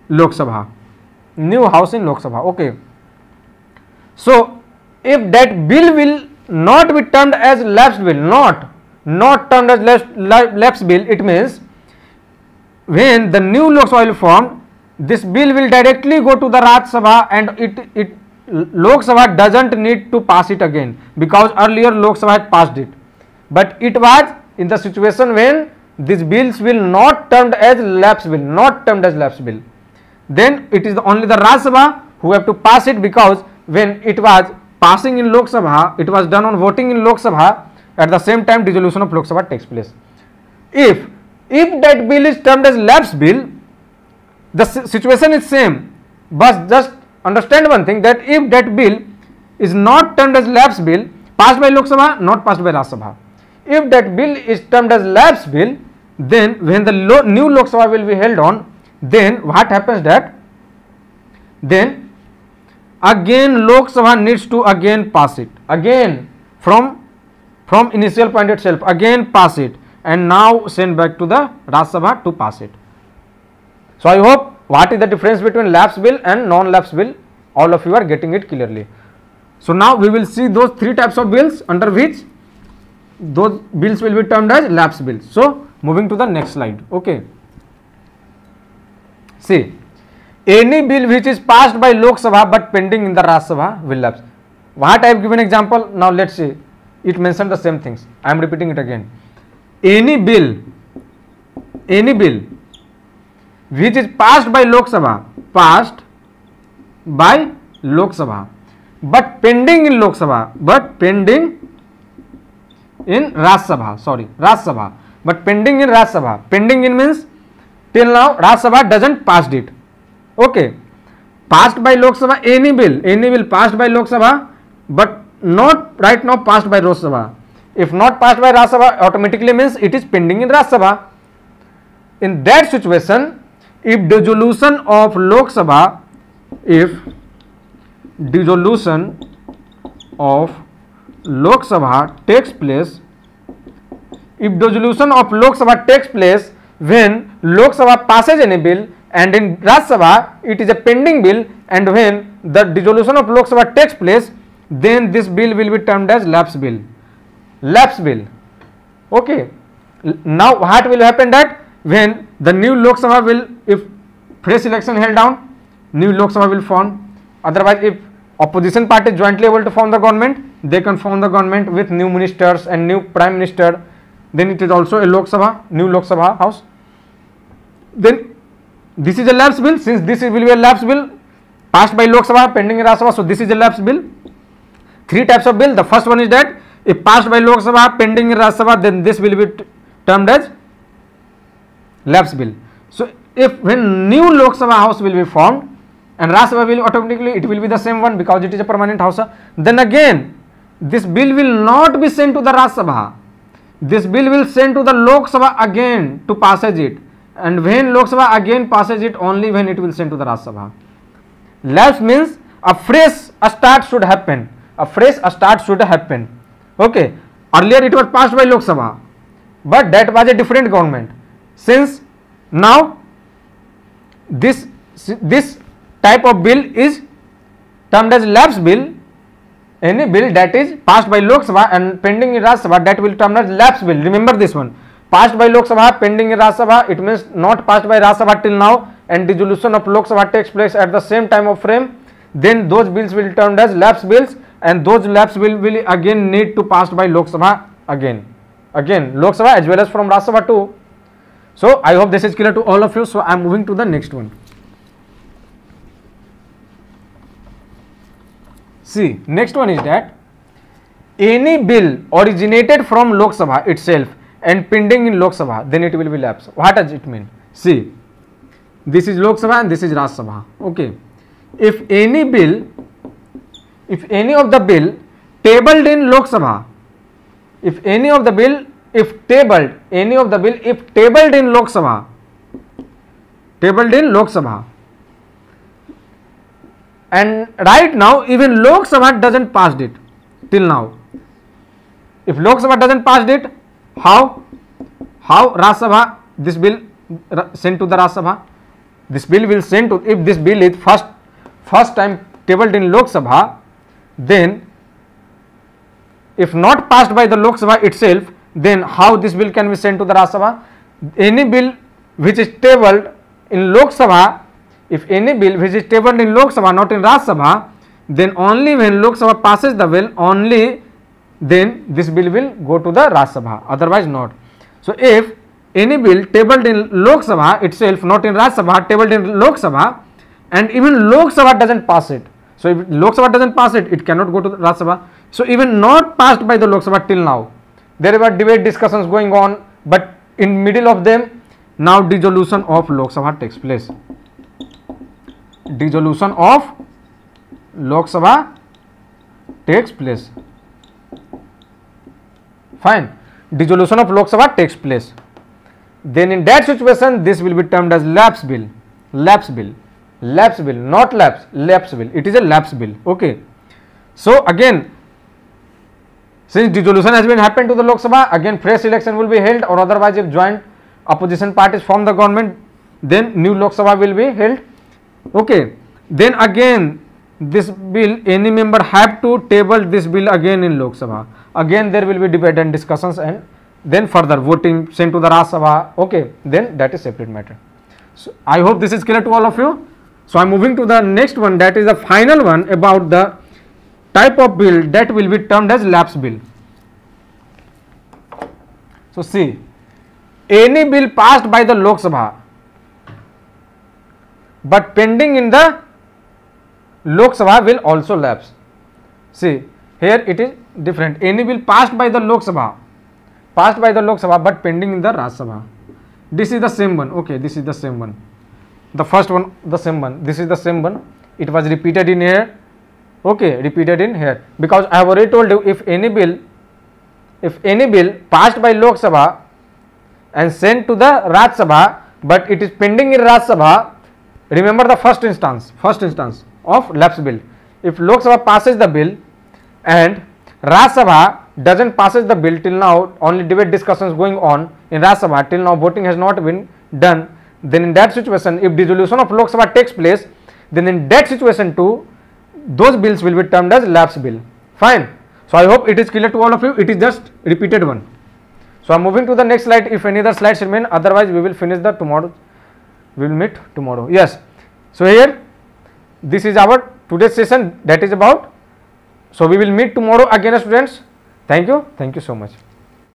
Lok Sabha, new house in Lok Sabha. Okay. So if that bill will not be termed as lapsed bill, not termed as lapsed bill, it means when the new Lok Sabha will form, this bill will directly go to the Rajya Sabha, and Lok Sabha doesn't need to pass it again, because earlier Lok Sabha had passed it. But it was in the situation when these bills will not termed as lapsed bill, then it is only the Rajya Sabha who have to pass it, because when it was passing in Lok Sabha, it was done on voting in Lok Sabha. At the same time, dissolution of Lok Sabha takes place. If that bill is termed as lapsed bill, the situation is same, but just understand one thing, that if that bill is not termed as lapsed bill, passed by Lok Sabha, not passed by Rajya Sabha, if that bill is termed as lapsed bill, then when the new Lok Sabha will be held on, then what happens, that then again Lok Sabha needs to again pass it, again from initial point itself, again pass it, and now send back to the Rajya Sabha to pass it. So I hope what is the difference between lapsed bill and non-lapsed bill, all of you are getting it clearly. So now we will see those three types of bills under which those bills will be termed as lapsed bills. So moving to the next slide. Okay. See, any bill which is passed by Lok Sabha but pending in the Rajya Sabha will lapse. What I have given example, now let's see, it mentioned the same things. I am repeating it again. Any bill which is passed by Lok Sabha, but pending in Lok Sabha, but pending in Rajya Sabha, but pending in Rajya Sabha. Pending in means till now Rajya Sabha doesn't passed it. Okay, passed by Lok Sabha, any bill passed by Lok Sabha, but not right now passed by Rajya Sabha. If not passed by Rajya Sabha, automatically means it is pending in Rajya Sabha. In that situation, if dissolution of Lok Sabha, takes place, when Lok Sabha passes any bill, and in Rajya Sabha it is a pending bill, and when the dissolution of Lok Sabha takes place, then this bill will be termed as lapsed bill. Okay. Now what will happen, that when the new Lok Sabha will, if fresh election held down, new Lok Sabha will form. Otherwise, if opposition party jointly able to form the government, they can form the government with new ministers and new prime minister, then it is also a Lok Sabha, new Lok Sabha house. Then this is a lapsed bill, since this will be a lapsed bill passed by Lok Sabha, pending in Rajya Sabha, so this is a lapsed bill. Three types of bill. The first one is that if passed by Lok Sabha, pending in Rajya Sabha, then this will be termed as lapsed bill. So if when new Lok Sabha house will be formed, and Rajya Sabha will automatically, it will be the same one, because it is a permanent house, then again this bill will not be sent to the Rajya Sabha. This bill will send to the Lok Sabha again to passage it, and when Lok Sabha again passes it, only when it will send to the Rajya Sabha. Lapse means a fresh start should happen. Okay. Earlier it was passed by Lok Sabha, but that was a different government. Since now this type of bill is termed as lapsed bill, any bill that is passed by Lok Sabha and pending in Rajya Sabha, that will termed as lapsed bill. Remember this one. passed by Lok Sabha, pending in Rajya Sabha, it means not passed by Rajya Sabha till now, and dissolution of Lok Sabha takes place at the same time of frame, then those bills will be termed as lapse bills, and those lapse bill will again need to passed by Lok Sabha again Lok Sabha as well as from Rajya Sabha too. So I hope this is clear to all of you. So I am moving to the next one. See, next one is that any bill originated from Lok Sabha itself and pending in Lok Sabha, then it will be lapse. What does it mean? See, this is Lok Sabha and this is Rajya Sabha. Okay, if any of the bill tabled in Lok Sabha, if tabled in Lok Sabha, and right now even Lok Sabha doesn't passed it till now. If Lok Sabha doesn't passed it, how Rajya Sabha, this bill sent to the Rajya Sabha, this bill will send to, if this bill is first time tabled in Lok Sabha, then if not passed by the Lok Sabha itself, then how this bill can be sent to the Rajya Sabha? Any bill which is tabled in Lok Sabha, if any bill which is tabled in Lok Sabha, not in Rajya Sabha, then only when Lok Sabha passes the bill, only then this bill will go to the Rajya Sabha, otherwise not. So if any bill tabled in Lok Sabha itself, not in Rajya Sabha, tabled in Lok Sabha, and even Lok Sabha doesn't pass it, so if Lok Sabha doesn't pass it, it cannot go to the Rajya Sabha. So even not passed by the Lok Sabha till now, there were debate discussions going on, but in middle of them, now dissolution of Lok Sabha takes place. Dissolution of Lok Sabha takes place. Fine. Dissolution of Lok Sabha takes place. Then in that situation, this will be termed as lapse bill. Lapse bill. Lapse bill, not lapse, lapse bill. It is a lapse bill. Okay. So again, since dissolution has been happened to the Lok Sabha, again fresh election will be held, or otherwise if joint opposition parties form the government, then new Lok Sabha will be held. Okay. Then again this bill, any member have to table this bill again in Lok Sabha. Again there will be debate and discussions, and then further voting sent to the Rajya Sabha. Okay, then that is separate matter. So I hope this is clear to all of you. So I am moving to the next one, that is the final one about the type of bill that will be termed as lapse bill. So see, any bill passed by the Lok Sabha but pending in the Lok Sabha will also lapse. See, here it is different. Any bill passed by the Lok Sabha, but pending in the Rajya Sabha. This is the same one. Okay, this is the same one. The first one, the same one. This is the same one. It was repeated in here. Okay, repeated in here, because I have already told you, if any bill passed by Lok Sabha and sent to the Rajya Sabha, but it is pending in Rajya Sabha, remember the first instance of lapse bill. If Lok Sabha passes the bill and Rajya Sabha doesn't passes the bill till now, only debate discussions going on in Rajya Sabha, till now voting has not been done, then in that situation, if dissolution of Lok Sabha takes place, then in that situation too, those bills will be termed as lapse bill. Fine. So I hope it is clear to all of you. It is just repeated one. So I am moving to the next slide. If any other slides remain, otherwise we will finish the tomorrow. We will meet tomorrow. Yes. So here, this is our today's session, that is about. So we will meet tomorrow again, students. Thank you so much.